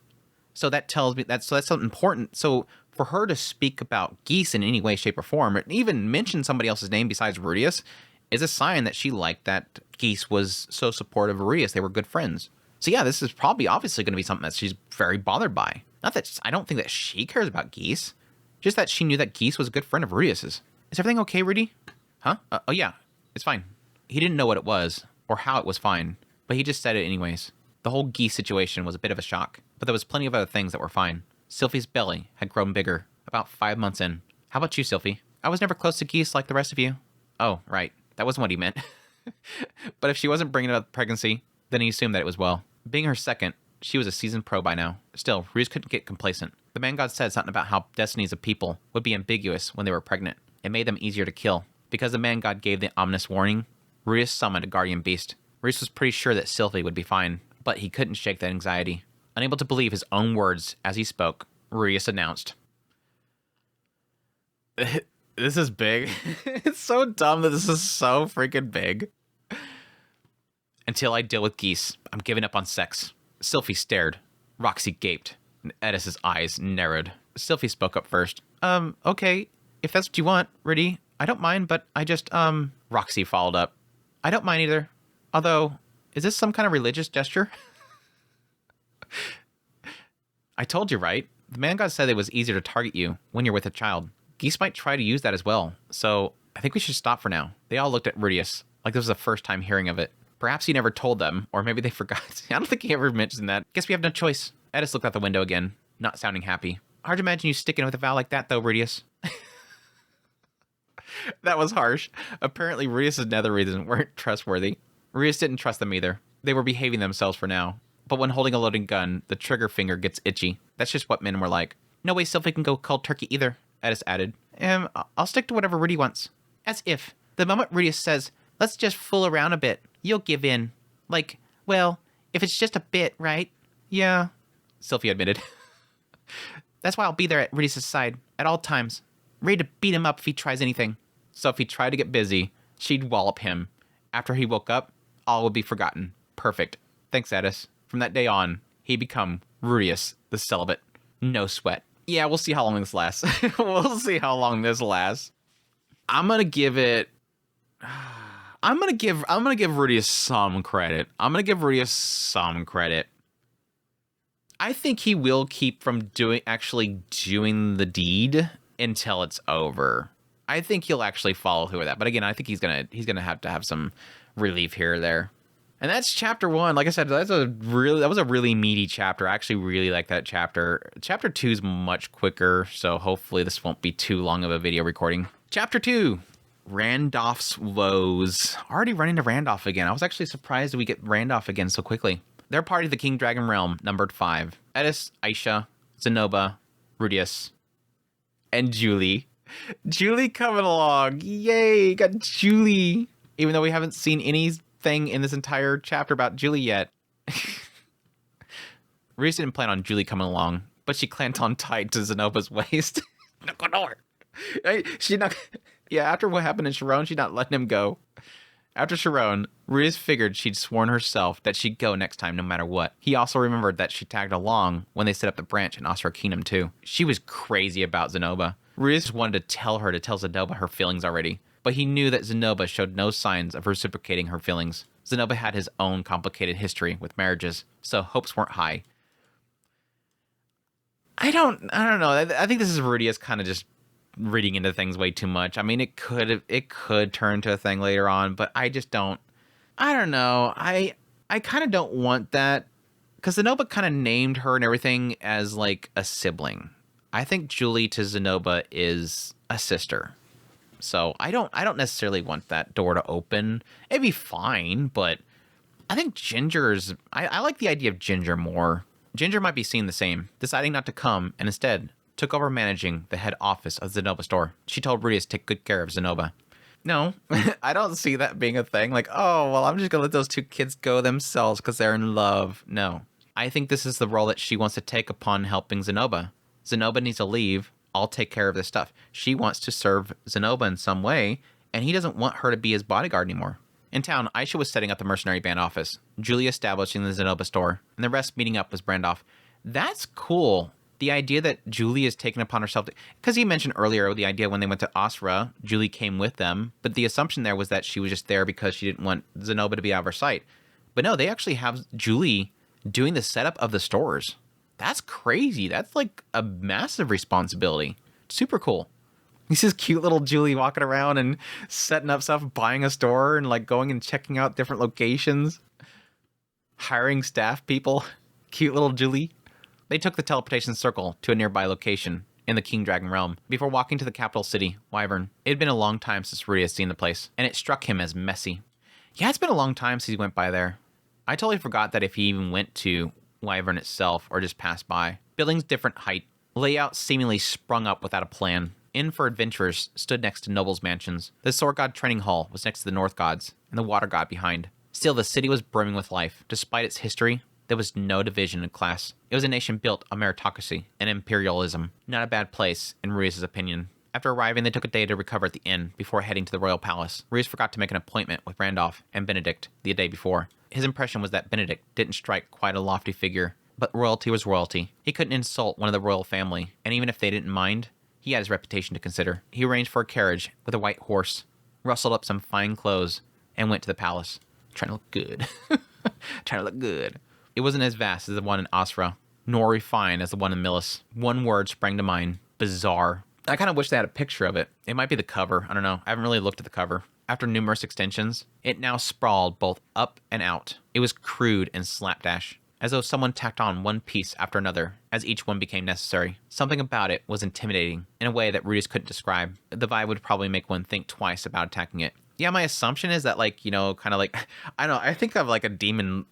Speaker 3: So that tells me that's something important. So for her to speak about Geese in any way, shape, or form, or even mention somebody else's name besides Rudeus, is a sign that she liked that Geese was so supportive of Rudeus. They were good friends. So yeah, this is probably obviously going to be something that she's very bothered by. Not that I don't think that she cares about Geese, just that she knew that Geese was a good friend of Rudeus's. Is everything okay, Rudy? Huh? Oh yeah, it's fine. He didn't know what it was or how it was fine, but he just said it anyways. The whole Geese situation was a bit of a shock, but there was plenty of other things that were fine. Sylphie's belly had grown bigger, about 5 months in. How about you, Sylphie? I was never close to Geese like the rest of you. Oh, right. That wasn't what he meant. But if she wasn't bringing up pregnancy, then he assumed that it was well. Being her second, she was a seasoned pro by now. Still, Rudeus couldn't get complacent. The man god said something about how destinies of people would be ambiguous when they were pregnant. It made them easier to kill. Because the man god gave the ominous warning, Rudeus summoned a guardian beast. Rudeus was pretty sure that Sylphie would be fine, but he couldn't shake that anxiety. Unable to believe his own words as he spoke, Rudeus announced, "This is big." It's so dumb that this is so freaking big. "Until I deal with Geese, I'm giving up on sex." Sylphie stared. Roxy gaped, and Edis's eyes narrowed. Sylphie spoke up first. Okay, if that's what you want, Rudy, I don't mind, but I just, Roxy followed up. "I don't mind either. Although, is this some kind of religious gesture?" "I told you, right? The man god said it was easier to target you when you're with a child. Geese might try to use that as well, so I think we should stop for now." They all looked at Rudeus like this was the first time hearing of it. Perhaps he never told them, or maybe they forgot. I don't think he ever mentioned that. Guess we have no choice. Edis looked out the window again, not sounding happy. "Hard to imagine you sticking with a vow like that, though, Rudeus." That was harsh. Apparently, Rudeus' nether reasons weren't trustworthy. Rudeus didn't trust them either. They were behaving themselves for now. But when holding a loaded gun, the trigger finger gets itchy. That's just what men were like. "No way Sylphie can go cold turkey either," Edis added. I'll stick to whatever Rudy wants." As if. The moment Rudeus says, "Let's just fool around a bit," you'll give in. Like, well, if it's just a bit, right? "Yeah," Sylphie admitted. "That's why I'll be there at Rudeus' side, at all times. Ready to beat him up if he tries anything." So if he tried to get busy, she'd wallop him. After he woke up, all would be forgotten. Perfect. Thanks, Edis. From that day on, he'd become Rudeus the celibate. No sweat. Yeah, we'll see how long this lasts. We'll see how long this lasts. I'm going to give it... I'm gonna give Rudeus some credit. I think he will keep from actually doing the deed until it's over. I think he'll actually follow through with that. But again, I think he's gonna have to have some relief here or there. And that's chapter 1. Like I said, that was a really meaty chapter. I actually really like that chapter. Chapter 2 is much quicker, so hopefully this won't be too long of a video recording. Chapter 2, Randolph's Woes. Already running to Randolph again. I was actually surprised we get Randolph again so quickly. They're part of the King Dragon Realm, numbered 5. Edis, Aisha, Zenoba, Rudeus, and Julie. Julie coming along. Yay, got Julie. Even though we haven't seen anything in this entire chapter about Julie yet. Rudeus didn't plan on Julie coming along, but she clamped on tight to Zenoba's waist. Not going nowhere. After what happened in Ch1-2, she's not letting him go. After Ch1-2, Rudeus figured she'd sworn herself that she'd go next time no matter what. He also remembered that she tagged along when they set up the branch in Asura Kingdom too. She was crazy about Zenoba. Rudeus wanted to tell Zenoba her feelings already, but he knew that Zenoba showed no signs of reciprocating her feelings. Zenoba had his own complicated history with marriages, so hopes weren't high. I don't know. I think this is Rudeus kind of just reading into things way too much. I mean, it could turn to a thing later on, but I just don't. I don't know. I kind of don't want that, because Zenoba kind of named her and everything as like a sibling. I think Julie to Zenoba is a sister, so I don't necessarily want that door to open. It'd be fine, but I think Ginger's. I like the idea of Ginger more. Ginger might be seeing the same, deciding not to come, and instead took over managing the head office of Zenoba store. She told Rudeus to take good care of Zenoba. No, I don't see that being a thing. Like, oh, well, I'm just going to let those two kids go themselves because they're in love. No. I think this is the role that she wants to take upon helping Zenoba. Zenoba needs to leave. I'll take care of this stuff. She wants to serve Zenoba in some way, and he doesn't want her to be his bodyguard anymore. In town, Aisha was setting up the mercenary band office, Julie establishing the Zenoba store, and the rest meeting up with Brandoff. That's cool. The idea that Julie is taking upon herself, because he mentioned earlier the idea when they went to Asura, Julie came with them, but the assumption there was that she was just there because she didn't want Zenoba to be out of her sight. But no, they actually have Julie doing the setup of the stores. That's crazy. That's like a massive responsibility. Super cool. He sees cute little Julie walking around and setting up stuff, buying a store and like going and checking out different locations, hiring staff people. Cute little Julie. They took the teleportation circle to a nearby location in the King Dragon Realm before walking to the capital city, Wyvern. It had been a long time since Rudeus had seen the place, and it struck him as messy. Yeah, it's been a long time since he went by there. I totally forgot that if he even went to Wyvern itself or just passed by. Buildings different height, layout seemingly sprung up without a plan. Inn for adventurers stood next to nobles' mansions. The Sword God training hall was next to the North Gods, and the Water God behind. Still, the city was brimming with life. Despite its history, there was no division in class. It was a nation built on meritocracy and imperialism. Not a bad place, in Rudeus' opinion. After arriving, they took a day to recover at the inn before heading to the royal palace. Rudeus forgot to make an appointment with Randolph and Benedict the day before. His impression was that Benedict didn't strike quite a lofty figure, but royalty was royalty. He couldn't insult one of the royal family, and even if they didn't mind, he had his reputation to consider. He arranged for a carriage with a white horse, rustled up some fine clothes, and went to the palace. Trying to look good. Trying to look good. It wasn't as vast as the one in Asura, nor refined as the one in Milis. One word sprang to mind: bizarre. I kind of wish they had a picture of it. It might be the cover. I don't know. I haven't really looked at the cover. After numerous extensions, it now sprawled both up and out. It was crude and slapdash, as though someone tacked on one piece after another as each one became necessary. Something about it was intimidating in a way that Rudeus couldn't describe. The vibe would probably make one think twice about attacking it. Yeah, my assumption is that, like, you know, kind of like, I don't know, I think of like a demon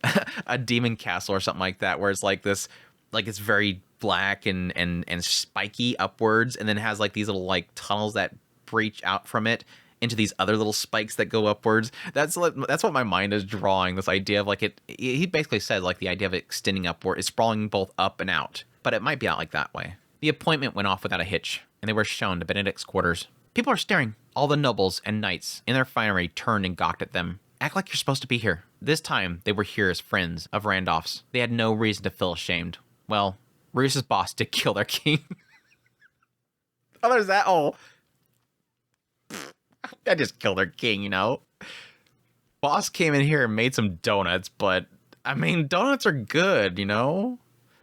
Speaker 3: castle or something like that, where it's like this, like it's very black and spiky upwards, and then it has like these little like tunnels that breach out from it into these other little spikes that go upwards. That's what my mind is drawing, this idea of like it. He basically said like the idea of it extending upward is sprawling both up and out, but it might be out like that way. The appointment went off without a hitch, and they were shown to Benedict's quarters. People are staring. All the nobles and knights in their finery turned and gawked at them. Act like you're supposed to be here. This time, they were here as friends of Randolph's. They had no reason to feel ashamed. Well, Rudeus' boss did kill their king. Oh, there's that. Oh. I just killed their king, you know. Boss came in here and made some donuts, but I mean, donuts are good, you know?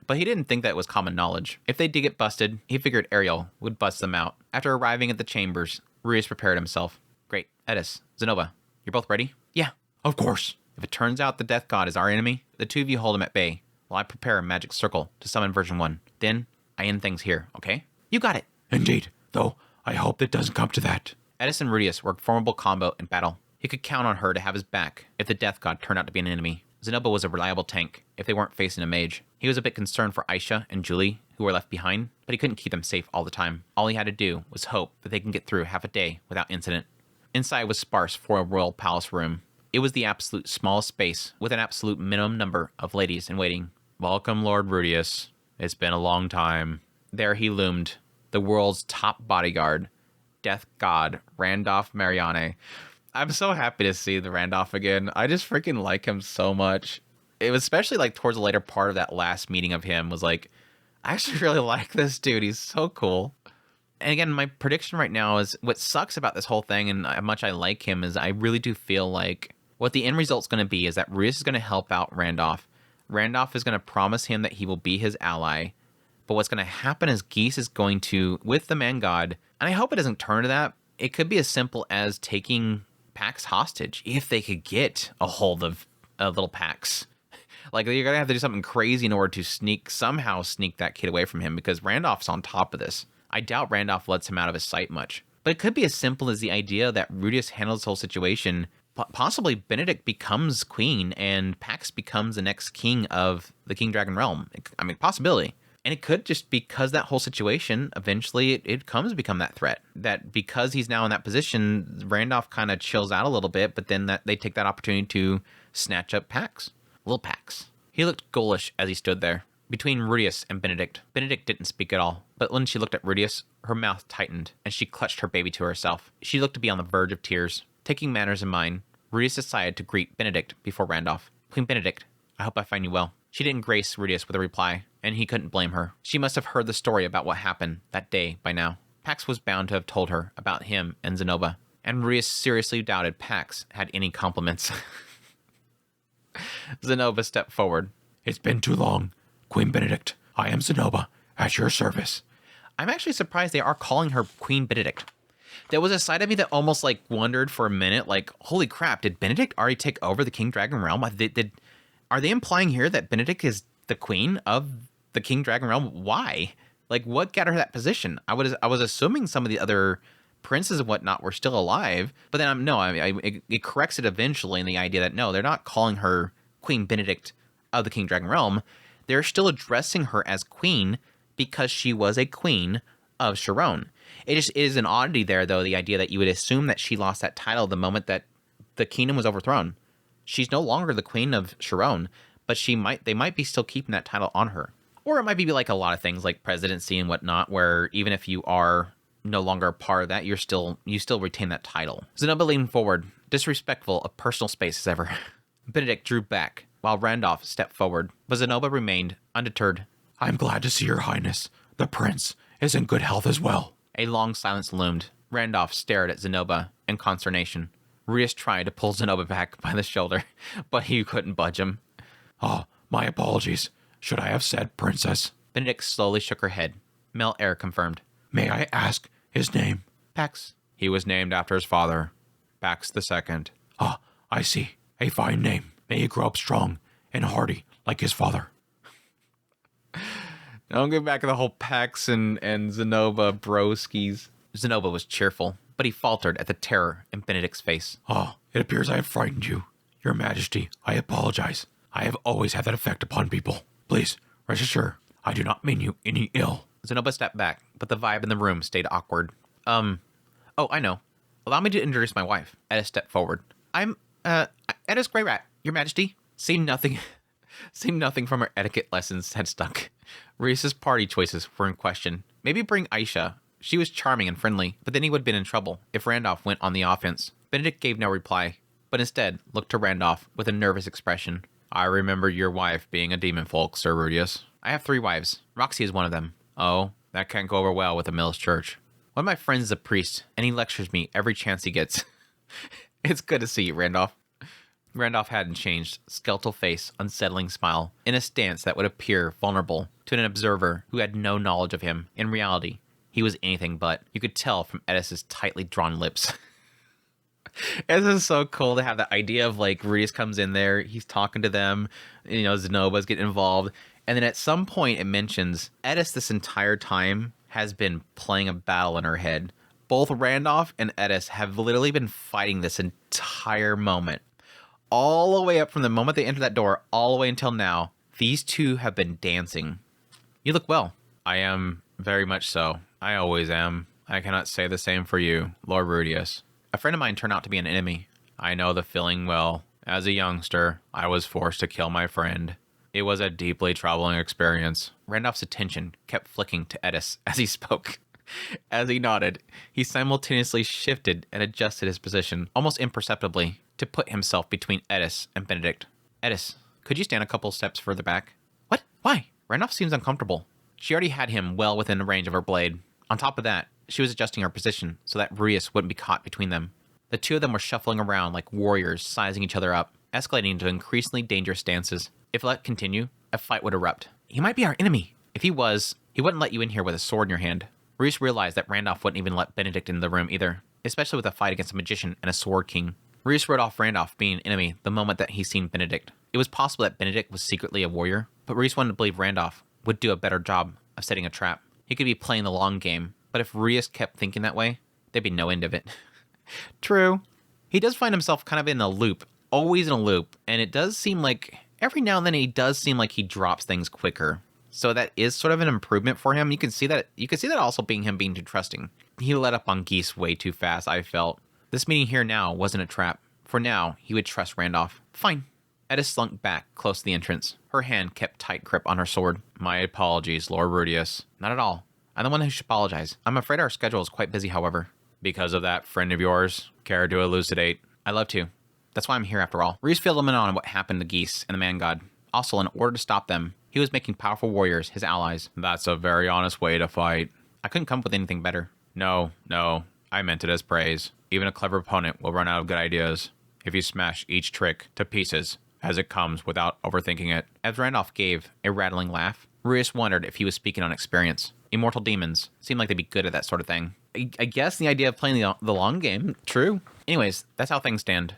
Speaker 3: But he didn't think that was common knowledge. If they did get busted, he figured Ariel would bust them out. After arriving at the chambers, Rudeus prepared himself. Great. Edis, Zenova, you're both ready? Yeah, of course. If it turns out the Death God is our enemy, the two of you hold him at bay while I prepare a magic circle to summon version 1. Then, I end things here, okay? You got it.
Speaker 2: Indeed, though I hope it doesn't come to that.
Speaker 3: Edis and Rudeus were a formidable combo in battle. He could count on her to have his back if the Death God turned out to be an enemy. Zenova was a reliable tank if they weren't facing a mage. He was a bit concerned for Aisha and Julie, who were left behind, but he couldn't keep them safe all the time. All he had to do was hope that they can get through half a day without incident. Inside was sparse for a royal palace room. It was the absolute smallest space, with an absolute minimum number of ladies in waiting. Welcome, Lord Rudeus. It's been a long time. There he loomed, the world's top bodyguard, Death God Randolph Mariane. I'm so happy to see the Randolph again. I just freaking like him so much. It was especially like towards the later part of that last meeting of him was like, I actually really like this dude. He's so cool. And again, my prediction right now is what sucks about this whole thing and how much I like him is I really do feel like what the end result's going to be is that Rudeus is going to help out Randolph. Randolph is going to promise him that he will be his ally. But what's going to happen is Geese is going to, with the man god, and I hope it doesn't turn to that, it could be as simple as taking Pax hostage if they could get a hold of little Pax. Like, you're going to have to do something crazy in order to somehow sneak that kid away from him because Randolph's on top of this. I doubt Randolph lets him out of his sight much. But it could be as simple as the idea that Rudeus handles this whole situation. Possibly Benedict becomes queen and Pax becomes the next king of the King Dragon realm. I mean, possibility. And it could just because that whole situation, eventually it comes to become that threat. That because he's now in that position, Randolph kind of chills out a little bit, but then they take that opportunity to snatch up Pax. Little Pax. He looked ghoulish as he stood there, between Rudeus and Benedict. Benedict didn't speak at all, but when she looked at Rudeus, her mouth tightened, and she clutched her baby to herself. She looked to be on the verge of tears. Taking matters in mind, Rudeus decided to greet Benedict before Randolph. Queen Benedict, I hope I find you well. She didn't grace Rudeus with a reply, and he couldn't blame her. She must have heard the story about what happened that day by now. Pax was bound to have told her about him and Zenova, and Rudeus seriously doubted Pax had any compliments. Zenova stepped forward.
Speaker 2: It's been too long. Queen Benedict, I am Zenova, at your service.
Speaker 3: I'm actually surprised they are calling her Queen Benedict. There was a side of me that almost like wondered for a minute, like, holy crap, did Benedict already take over the King Dragon realm? Are they implying here that Benedict is the queen of the King Dragon realm? Why? Like, what got her that position? I was assuming some of the other princes and whatnot were still alive, but then it corrects it eventually in the idea that no, they're not calling her Queen Benedict of the King Dragon realm. They're still addressing her as queen because she was a queen of Ch1-2. It is an oddity there, though, the idea that you would assume that she lost that title the moment that the kingdom was overthrown. She's no longer the queen of Ch1-2, but they might be still keeping that title on her. Or it might be like a lot of things like presidency and whatnot, where even if you are no longer a part of that, you still retain that title. Zenova leaned forward, disrespectful of personal space as ever. Benedict drew back, while Randolph stepped forward, but Zenova remained undeterred.
Speaker 2: I'm glad to see your highness. The prince is in good health as well.
Speaker 3: A long silence loomed. Randolph stared at Zenova in consternation. Rudeus tried to pull Zenova back by the shoulder, but he couldn't budge him.
Speaker 2: My apologies. Should I have said princess?
Speaker 3: Benedict slowly shook her head. Mel Air confirmed.
Speaker 2: May I ask his name?
Speaker 3: Pax.
Speaker 2: He was named after his father, Pax II. I see. A fine name. May he grow up strong and hardy like his father.
Speaker 3: Don't get back to the whole Pax and Zenova broskies. Zenova was cheerful, but he faltered at the terror in Benedict's face.
Speaker 2: It appears I have frightened you. Your Majesty, I apologize. I have always had that effect upon people. Please, rest assured, I do not mean you any ill.
Speaker 3: Zenova stepped back, but the vibe in the room stayed awkward. Oh, I know. Allow me to introduce my wife. Edis stepped forward. I'm, Edis Greyrat, Your Majesty. Seemed nothing from her etiquette lessons had stuck. Reese's party choices were in question. Maybe bring Aisha. She was charming and friendly, but then he would have been in trouble if Randolph went on the offense. Benedict gave no reply, but instead looked to Randolph with a nervous expression. I remember your wife being a demon folk, Sir Rudeus. I have 3 wives. Roxy is one of them. Oh, that can't go over well with the Mills Church. One of my friends is a priest, and he lectures me every chance he gets. It's good to see you, Randolph. Randolph hadn't changed. Skeletal face, unsettling smile, in a stance that would appear vulnerable to an observer who had no knowledge of him. In reality, he was anything but. You could tell from Edis's tightly drawn lips. This is so cool to have that idea of like Rudeus comes in there, he's talking to them, Zenoba's getting involved, and then at some point it mentions Edis this entire time has been playing a battle in her head. Both Randolph and Edis have literally been fighting this entire moment. All the way up from the moment they entered that door, all the way until now, these two have been dancing. You look well. I am very much so. I always am. I cannot say the same for you, Lord Rudeus. A friend of mine turned out to be an enemy. I know the feeling well. As a youngster, I was forced to kill my friend. It was a deeply troubling experience. Randolph's attention kept flicking to Edis as he spoke. As he nodded, he simultaneously shifted and adjusted his position, almost imperceptibly, to put himself between Edis and Benedict. Edis, could you stand a couple steps further back? What? Why? Randolph seems uncomfortable. She already had him well within the range of her blade. On top of that, she was adjusting her position so that Rudeus wouldn't be caught between them. The two of them were shuffling around like warriors, sizing each other up, escalating into increasingly dangerous stances. If let continue, a fight would erupt. He might be our enemy. If he was, he wouldn't let you in here with a sword in your hand. Rudeus realized that Randolph wouldn't even let Benedict in the room either, especially with a fight against a magician and a sword king. Rudeus wrote off Randolph being an enemy the moment that he seen Benedict. It was possible that Benedict was secretly a warrior, but Rudeus wanted to believe Randolph would do a better job of setting a trap. He could be playing the long game, but if Rudeus kept thinking that way, there'd be no end of it. True. He does find himself kind of in a loop, always in a loop, and it does seem like every now and then he does seem like he drops things quicker. So that is sort of an improvement for him. You can see that also being him being too trusting. He let up on Geese way too fast, I felt. This meeting here now wasn't a trap. For now, he would trust Randolph. Fine. Edis slunk back close to the entrance. Her hand kept tight grip on her sword. My apologies, Lord Rudeus. Not at all. I'm the one who should apologize. I'm afraid our schedule is quite busy, however. Because of that friend of yours? Care to elucidate? I'd love to. That's why I'm here after all. Rudeus filled him in on what happened to Geese and the Man God. Also, in order to stop them, he was making powerful warriors his allies. That's a very honest way to fight. I couldn't come up with anything better. No, I meant it as praise. Even a clever opponent will run out of good ideas if you smash each trick to pieces as it comes without overthinking it. As Randolph gave a rattling laugh, Rudeus wondered if he was speaking on experience. Immortal demons seem like they'd be good at that sort of thing. I guess the idea of playing the long game, true. Anyways, that's how things stand.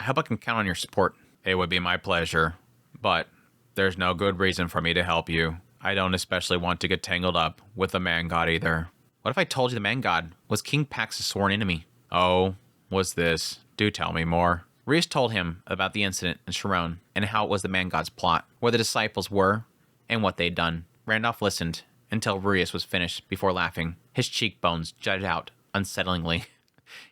Speaker 3: I hope I can count on your support. It would be my pleasure, but there's no good reason for me to help you. I don't especially want to get tangled up with the Man God either. What if I told you the Man God was King Pax's sworn enemy? Oh, was this? Do tell me more. Rudeus told him about the incident in Ch1 and how it was the Man God's plot, where the disciples were, and what they'd done. Randolph listened until Rudeus was finished before laughing. His cheekbones jutted out unsettlingly.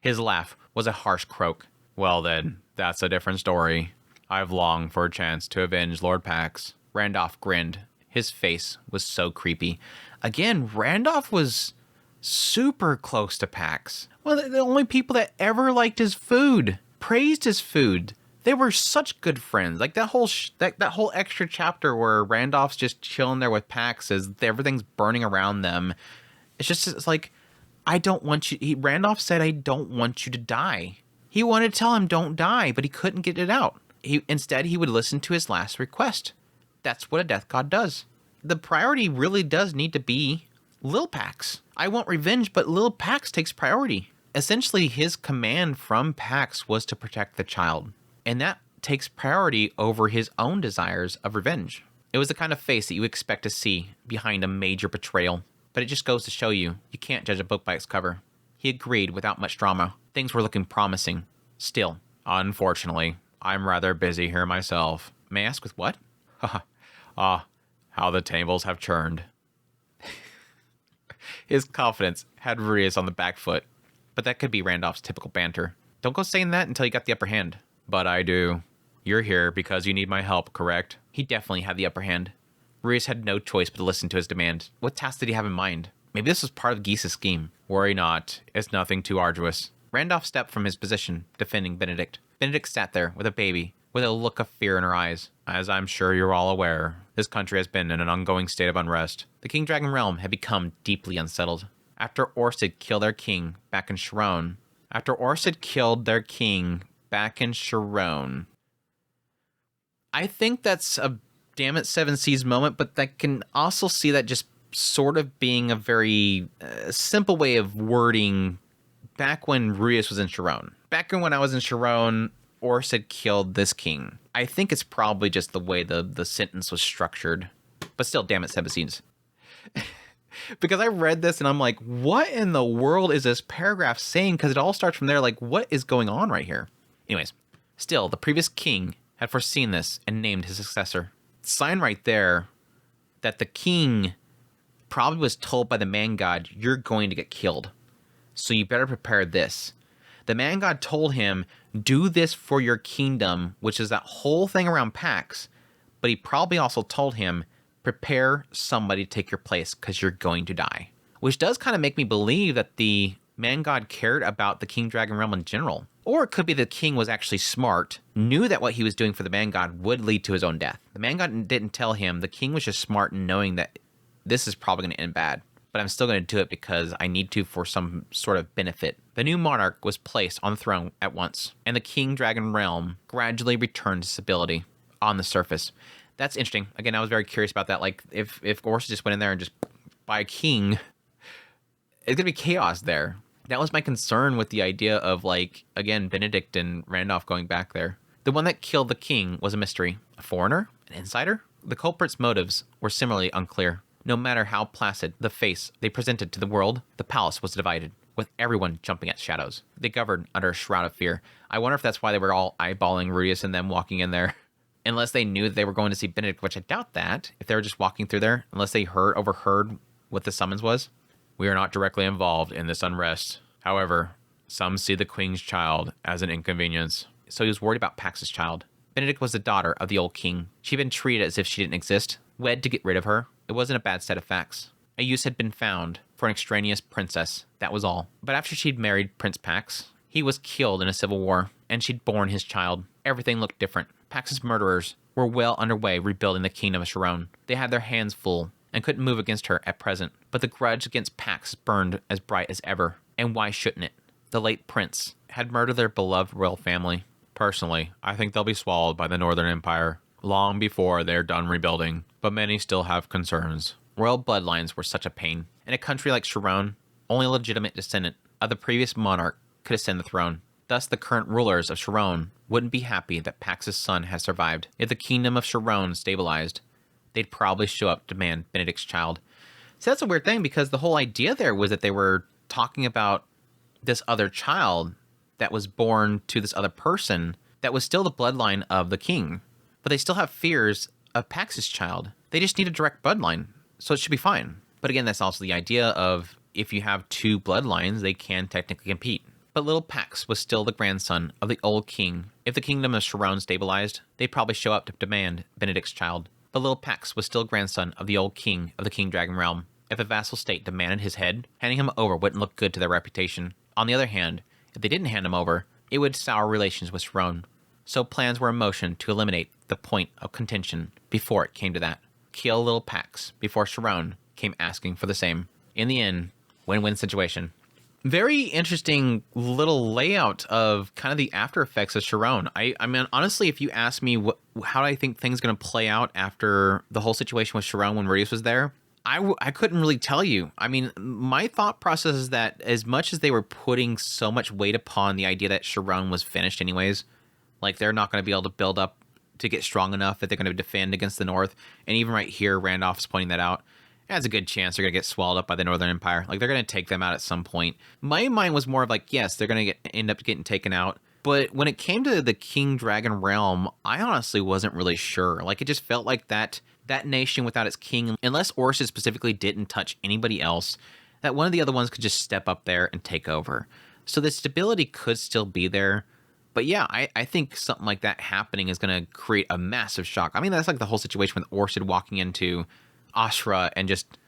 Speaker 3: His laugh was a harsh croak. Well then, that's a different story. I've longed for a chance to avenge Lord Pax. Randolph grinned. His face was so creepy. Again, Randolph was super close to Pax. Well, the only people that ever liked his food, praised his food. They were such good friends. Like that whole extra chapter where Randolph's just chilling there with Pax as everything's burning around them. It's like, I don't want you. Randolph said, I don't want you to die. He wanted to tell him don't die, but he couldn't get it out. Instead, he would listen to his last request. That's what a death god does. The priority really does need to be Lil Pax. I want revenge, but Lil Pax takes priority. Essentially, his command from Pax was to protect the child. And that takes priority over his own desires of revenge. It was the kind of face that you expect to see behind a major betrayal. But it just goes to show you can't judge a book by its cover. He agreed without much drama. Things were looking promising. Still, unfortunately, I'm rather busy here myself. May I ask with what? How the tables have churned. His confidence had Rudeus on the back foot. But that could be Randolph's typical banter. Don't go saying that until you got the upper hand. But I do. You're here because you need my help, correct? He definitely had the upper hand. Rudeus had no choice but to listen to his demand. What task did he have in mind? Maybe this was part of Geese's scheme. Worry not. It's nothing too arduous. Randolph stepped from his position, defending Benedict. Benedict sat there with a baby, with a look of fear in her eyes. As I'm sure you're all aware, this country has been in an ongoing state of unrest. The King Dragon realm had become deeply unsettled. After Orsid killed their king back in Ch1, I think that's a damn it Seven Seas moment, but I can also see that just sort of being a very simple way of wording back when Rudeus was in Ch1-2. Back when I was in Ch1-2, Ors had killed this king. I think it's probably just the way the sentence was structured. But still, damn it, Seven Seas. Because I read this and I'm like, what in the world is this paragraph saying? Because it all starts from there, like, what is going on right here? Anyways, still, the previous king had foreseen this and named his successor. Sign right there that the king probably was told by the man god, you're going to get killed. So you better prepare this. The man god told him, do this for your kingdom, which is that whole thing around Pax. But he probably also told him, prepare somebody to take your place because you're going to die. Which does kind of make me believe that the man god cared about the King Dragon realm in general. Or it could be the king was actually smart, knew that what he was doing for the man god would lead to his own death. The man god didn't tell him. The king was just smart in knowing that this is probably going to end bad. But I'm still going to do it because I need to for some sort of benefit. The new monarch was placed on the throne at once, and the King Dragon realm gradually returned to stability on the surface. That's interesting. Again, I was very curious about that. Like, if Ors just went in there and just by a king, it's going to be chaos there. That was my concern with the idea of, like, again, Benedict and Randolph going back there. The one that killed the king was a mystery. A foreigner? An insider? The culprit's motives were similarly unclear. No matter how placid the face they presented to the world, the palace was divided, with everyone jumping at shadows. They governed under a shroud of fear. I wonder if that's why they were all eyeballing Rudeus and them walking in there. Unless they knew that they were going to see Benedict, which I doubt that. If they were just walking through there, unless they overheard what the summons was. We are not directly involved in this unrest. However, some see the Queen's child as an inconvenience. So he was worried about Pax's child. Benedict was the daughter of the old king. She'd been treated as if she didn't exist, wed to get rid of her. It wasn't a bad set of facts. A use had been found for an extraneous princess, that was all. But after she'd married Prince Pax, he was killed in a civil war, and she'd borne his child. Everything looked different. Pax's murderers were well underway rebuilding the kingdom of Ch1-2. They had their hands full and couldn't move against her at present, but the grudge against Pax burned as bright as ever. And why shouldn't it? The late prince had murdered their beloved royal family. Personally, I think they'll be swallowed by the Northern Empire long before they're done rebuilding, but many still have concerns. Royal bloodlines were such a pain. In a country like Ch1-2, only a legitimate descendant of the previous monarch could ascend the throne. Thus, the current rulers of Ch1-2 wouldn't be happy that Pax's son has survived. If the kingdom of Ch1-2 stabilized, they'd probably show up to demand Benedict's child. So that's a weird thing, because the whole idea there was that they were talking about this other child that was born to this other person that was still the bloodline of the king. But they still have fears of Pax's child. They just need a direct bloodline, so it should be fine. But again, that's also the idea of if you have two bloodlines, they can technically compete. But little Pax was still the grandson of the old king. If the kingdom of Ch1-2 stabilized, they'd probably show up to demand Benedict's child. But little Pax was still grandson of the old king of the King Dragon realm. If a vassal state demanded his head, handing him over wouldn't look good to their reputation. On the other hand, if they didn't hand him over, it would sour relations with Ch1-2. So plans were in motion to eliminate the point of contention before it came to that. Kill little Pax before Ch1-2 came asking for the same. In the end, win-win situation. Very interesting little layout of kind of the after effects of Ch1-2. I mean, honestly, if you ask me how do I think things are going to play out after the whole situation with Ch1-2 when Rudeus was there, I couldn't really tell you. I mean, my thought process is that as much as they were putting so much weight upon the idea that Ch1-2 was finished anyways, like they're not going to be able to build up to get strong enough that they're going to defend against the North. And even right here, Randolph's pointing that out. There's a good chance they're going to get swallowed up by the Northern Empire. Like, they're going to take them out at some point. My mind was more of like, yes, they're going to end up getting taken out. But when it came to the King Dragon realm, I honestly wasn't really sure. Like, it just felt like that nation without its king, unless Orsis specifically didn't touch anybody else, that one of the other ones could just step up there and take over. So the stability could still be there. But yeah, I think something like that happening is going to create a massive shock. I mean, that's like the whole situation with Orsid walking into Ashra and just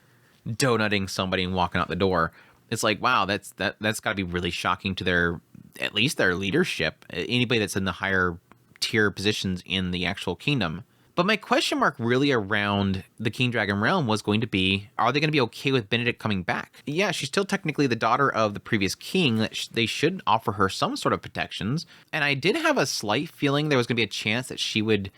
Speaker 3: donutting somebody and walking out the door. It's like, wow, that's got to be really shocking to at least their leadership, anybody that's in the higher tier positions in the actual kingdom. But my question mark really around the King Dragon realm was going to be, are they going to be okay with Benedict coming back? Yeah, she's still technically the daughter of the previous king. They should offer her some sort of protections. And I did have a slight feeling there was going to be a chance that she would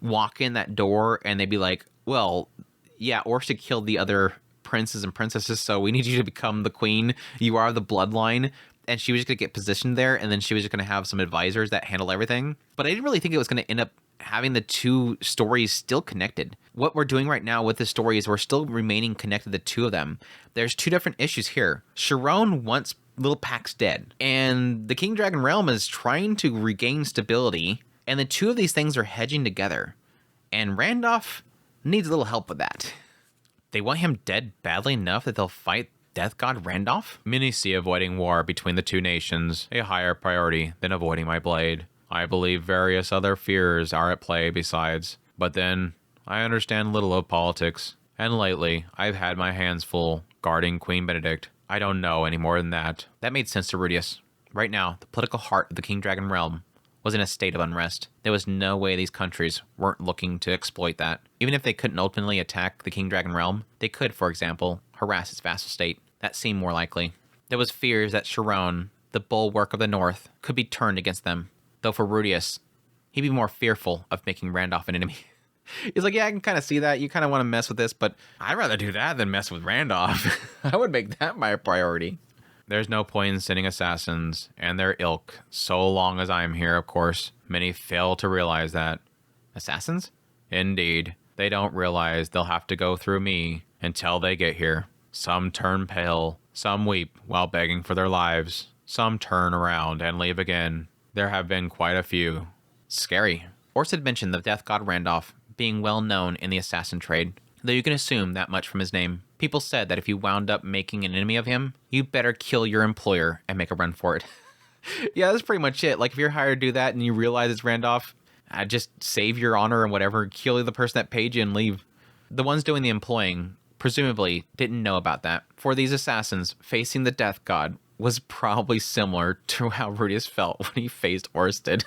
Speaker 3: walk in that door and they'd be like, well, yeah, Orsted killed the other princes and princesses, so we need you to become the queen. You are the bloodline. And she was just going to get positioned there, and then she was just going to have some advisors that handle everything. But I didn't really think it was going to end up having the two stories still connected. What we're doing right now with the story is we're still remaining connected, the two of them. There's two different issues here. Chiron wants Lil Pax dead, and the King Dragon Realm is trying to regain stability, and the two of these things are hedging together. And Randolph needs a little help with that. They want him dead badly enough that they'll fight Death God Randolph? Many see avoiding war between the two nations a higher priority than avoiding my blade. I believe various other fears are at play besides, but then I understand little of politics, and lately I've had my hands full guarding Queen Benedict. I don't know any more than that. That made sense to Rudeus. Right now, the political heart of the King Dragon Realm was in a state of unrest. There was no way these countries weren't looking to exploit that. Even if they couldn't ultimately attack the King Dragon Realm, they could, for example, harass its vassal state. That seemed more likely. There was fears that Chiron, the bulwark of the North, could be turned against them. Though for Rudeus, he'd be more fearful of making Randolph an enemy. He's like, yeah, I can kind of see that. You kind of want to mess with this, but I'd rather do that than mess with Randolph. I would make that my priority. There's no point in sending assassins and their ilk so long as I'm here, of course. Many fail to realize that. Assassins? Indeed. They don't realize they'll have to go through me until they get here. Some turn pale, some weep while begging for their lives, some turn around and leave again. There have been quite a few. Scary. Orsted mentioned the Death God Randolph being well known in the assassin trade, though you can assume that much from his name. People said that if you wound up making an enemy of him, you better kill your employer and make a run for it. Yeah, that's pretty much it. Like, if you're hired to do that and you realize it's Randolph, just save your honor and whatever, kill the person that paid you and leave. The ones doing the employing presumably didn't know about that. For these assassins, facing the Death God was probably similar to how Rudeus felt when he faced Orsted.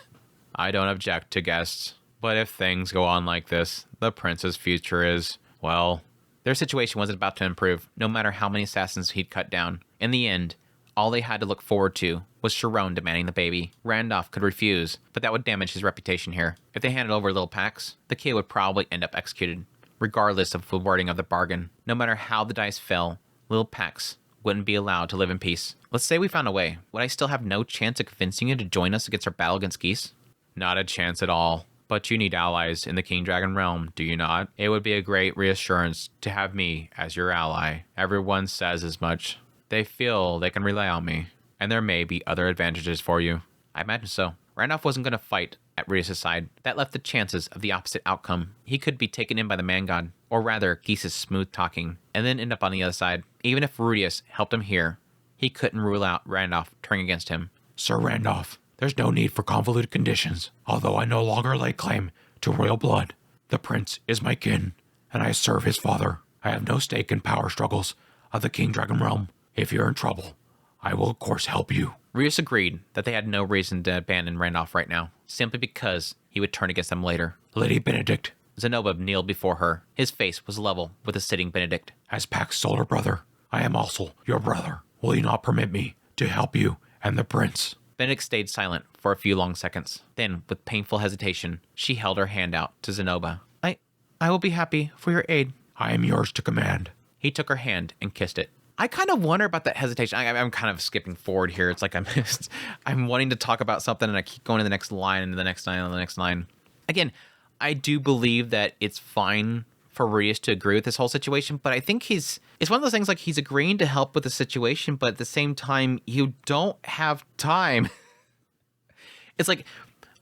Speaker 3: I don't object to guests, but if things go on like this, the prince's future is, well, their situation wasn't about to improve, no matter how many assassins he'd cut down. In the end, all they had to look forward to was Chiron demanding the baby. Randolph could refuse, but that would damage his reputation here. If they handed over Lil Pax, the kid would probably end up executed, regardless of the wording of the bargain. No matter how the dice fell, Lil Pax wouldn't be allowed to live in peace. Let's say we found a way. Would I still have no chance of convincing you to join us against our battle against geese? Not a chance at all. But you need allies in the King Dragon Realm, do you not? It would be a great reassurance to have me as your ally. Everyone says as much. They feel they can rely on me, and there may be other advantages for you. I imagine so. Randolph wasn't going to fight at Rudeus' side. That left the chances of the opposite outcome. He could be taken in by the man god, or rather Geese's smooth talking, and then end up on the other side. Even if Rudeus helped him here, he couldn't rule out Randolph turning against him.
Speaker 2: Sir Randolph, there's no need for convoluted conditions. Although I no longer lay claim to royal blood, the prince is my kin, and I serve his father. I have no stake in power struggles of the King Dragon Realm. If you're in trouble, I will of course help you.
Speaker 3: Rudeus agreed that they had no reason to abandon Randolph right now, simply because he would turn against them later.
Speaker 2: Lady Benedict.
Speaker 3: Zenoba kneeled before her. His face was level with the sitting Benedict.
Speaker 2: As Pax's older brother, I am also your brother. Will you not permit me to help you and the prince?
Speaker 3: Benedict stayed silent for a few long seconds. Then, with painful hesitation, she held her hand out to Zenoba. I will be happy for your aid.
Speaker 2: I am yours to command.
Speaker 3: He took her hand and kissed it. I kind of wonder about that hesitation. I'm kind of skipping forward here. It's like I'm wanting to talk about something and I keep going to the next line and the next line and the next line. Again, I do believe that it's fine for Rudeus to agree with this whole situation, but I think it's one of those things like he's agreeing to help with the situation, but at the same time, you don't have time. It's like,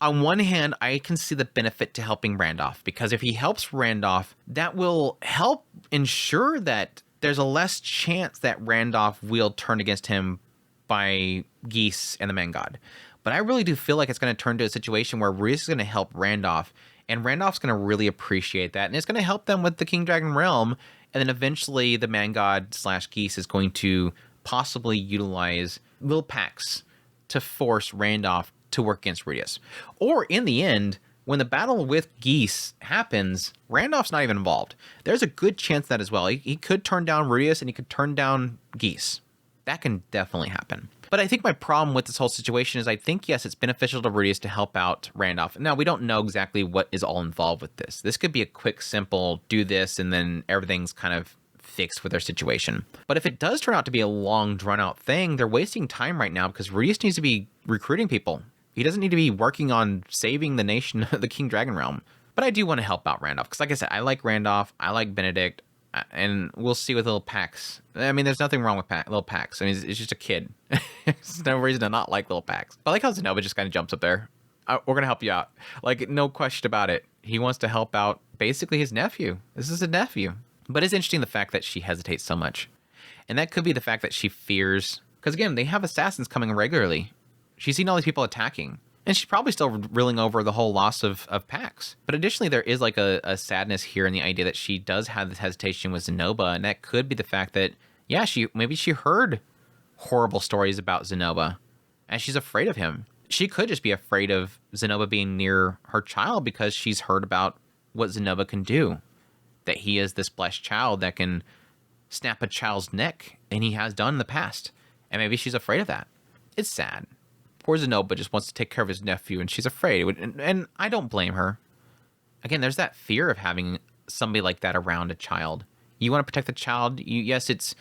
Speaker 3: on one hand, I can see the benefit to helping Randolph, because if he helps Randolph, that will help ensure that there's a less chance that Randolph will turn against him by Geese and the Man God. But I really do feel like it's going to turn to a situation where Rudeus is going to help Randolph, and Randolph's going to really appreciate that, and it's going to help them with the King Dragon Realm, and then eventually the Man God / Geese is going to possibly utilize Lil Pax to force Randolph to work against Rudeus. Or in the end, when the battle with Geese happens, Randolph's not even involved. There's a good chance that as well. He could turn down Rudeus and he could turn down Geese. That can definitely happen. But I think my problem with this whole situation is I think, yes, it's beneficial to Rudeus to help out Randolph. Now, we don't know exactly what is all involved with this. This could be a quick, simple, do this, and then everything's kind of fixed with their situation. But if it does turn out to be a long, drawn-out thing, they're wasting time right now because Rudeus needs to be recruiting people. He doesn't need to be working on saving the nation of the King Dragon Realm. But I do want to help out Randolph because, like I said, I like Randolph, I like Benedict, and we'll see with little Pax. I mean, there's nothing wrong with little Pax. I mean, it's just a kid. There's no reason to not like little Pax. But I like how Zenova just kind of jumps up there. We're going to help you out. Like, no question about it. He wants to help out basically his nephew. This is a nephew. But it's interesting the fact that she hesitates so much. And that could be the fact that she fears... Because, again, they have assassins coming regularly. She's seen all these people attacking. And she's probably still reeling over the whole loss of Pax. But additionally, there is like a sadness here in the idea that she does have this hesitation with Zenobia. And that could be the fact that, yeah, maybe she heard horrible stories about Zenobia. And she's afraid of him. She could just be afraid of Zenobia being near her child because she's heard about what Zenobia can do. That he is this blessed child that can snap a child's neck. And he has done in the past. And maybe she's afraid of that. It's sad. Poor Zenobia just wants to take care of his nephew, and she's afraid. And I don't blame her. Again, there's that fear of having somebody like that around a child. You want to protect the child. Yes, it's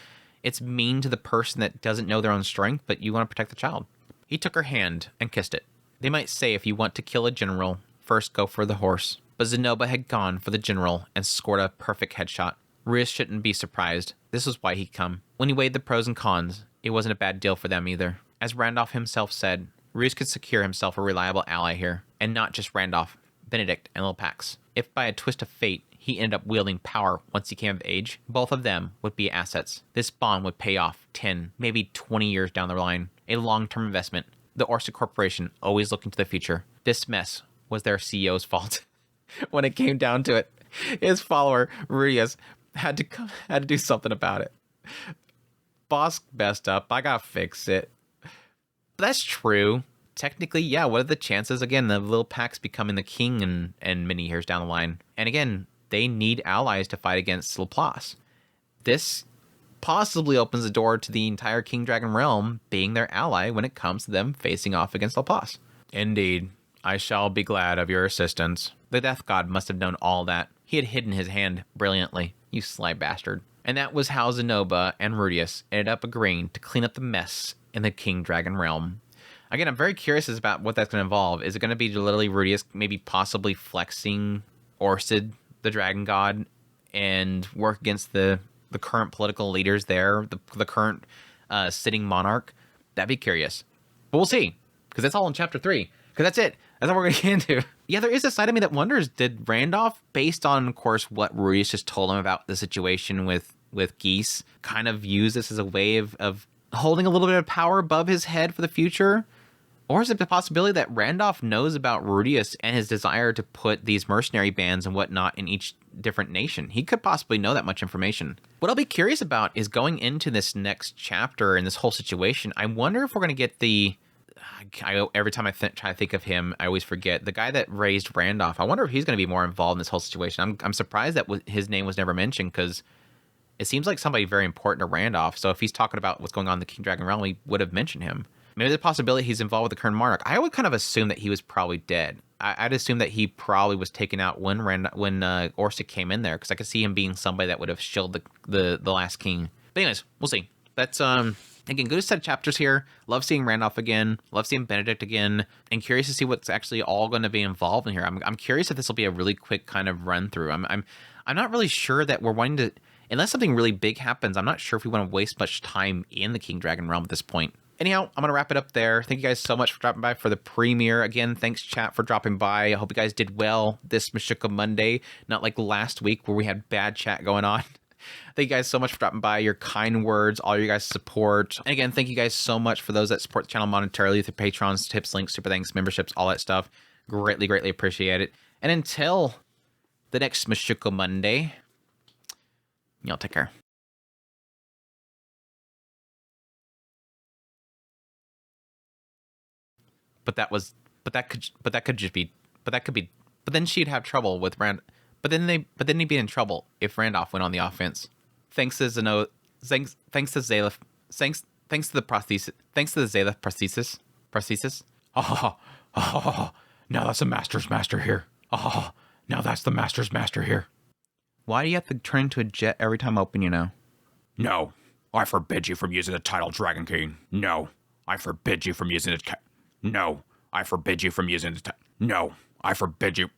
Speaker 3: mean to the person that doesn't know their own strength, but you want to protect the child. He took her hand and kissed it. They might say if you want to kill a general, first go for the horse. But Zenobia had gone for the general and scored a perfect headshot. Rudeus shouldn't be surprised. This was why he'd come. When he weighed the pros and cons, it wasn't a bad deal for them either. As Randolph himself said, Rudeus could secure himself a reliable ally here, and not just Randolph, Benedict, and Lil Pax. If by a twist of fate, he ended up wielding power once he came of age, both of them would be assets. This bond would pay off 10, maybe 20 years down the line. A long-term investment. The Orsa Corporation always looking to the future. This mess was their CEO's fault. When it came down to it, his follower, Rudeus, had to do something about it. Boss messed up. I gotta fix it. That's true. Technically, yeah, what are the chances, again, the little Pax becoming the king and many years down the line? And again, they need allies to fight against Laplace. This possibly opens the door to the entire King Dragon realm being their ally when it comes to them facing off against Laplace. Indeed, I shall be glad of your assistance. The Death God must have known all that. He had hidden his hand brilliantly, you sly bastard. And that was how Zenobia and Rudeus ended up agreeing to clean up the mess in the King Dragon realm. Again, I'm very curious about what that's going to involve. Is it going to be literally Rudeus maybe possibly flexing Orsid, the dragon god, and work against the current political leaders there, the current sitting monarch? That'd be curious. But we'll see, because that's all in Chapter 3. Because that's it. That's all we're going to get into. Yeah, there is a side of me that wonders, did Randolph, based on, of course, what Rudeus just told him about the situation with Geese, kind of use this as a way of holding a little bit of power above his head for the future? Or is it the possibility that Randolph knows about Rudeus and his desire to put these mercenary bands and whatnot in each different nation? He could possibly know that much information. What I'll be curious about is going into this next chapter and this whole situation, I wonder if we're going to get every time I try to think of him, I always forget. The guy that raised Randolph, I wonder if he's going to be more involved in this whole situation. I'm surprised that his name was never mentioned, because it seems like somebody very important to Randolph. So if he's talking about what's going on in the King Dragon realm, we would have mentioned him. Maybe there's a possibility he's involved with the current monarch. I would kind of assume that he was probably dead. I'd assume that he probably was taken out when Orsa came in there, because I could see him being somebody that would have shielded the last king. But anyways, we'll see. That's again, good set of chapters here. Love seeing Randolph again. Love seeing Benedict again. And curious to see what's actually all going to be involved in here. I'm curious if this will be a really quick kind of run through. I'm not really sure that we're wanting to, unless something really big happens. I'm not sure if we want to waste much time in the King Dragon realm at this point. Anyhow, I'm going to wrap it up there. Thank you guys so much for dropping by for the premiere. Again, thanks, chat, for dropping by. I hope you guys did well this Mushoku Monday, not like last week where we had bad chat going on. Thank you guys so much for dropping by, your kind words, all your guys' support. And again, thank you guys so much for those that support the channel monetarily through patrons, tips, links, super thanks, memberships, all that stuff. Greatly, greatly appreciate it. And until the next Mushoku Monday, y'all take care. But then she'd have trouble with But then he'd be in trouble if Randolph went on the offense. Thanks to Zalef. Thanks Thanks to the prosthesis. Thanks to the Zeta prosthesis. Prosthesis.
Speaker 2: Now that's the Master's Master here. Now that's the Master's Master here.
Speaker 3: Why do you have to turn into a jet every time I open you now?
Speaker 2: No, I forbid you from using the title Dragon King. No, I forbid you from using it. No, I forbid you from using the. No, I forbid you.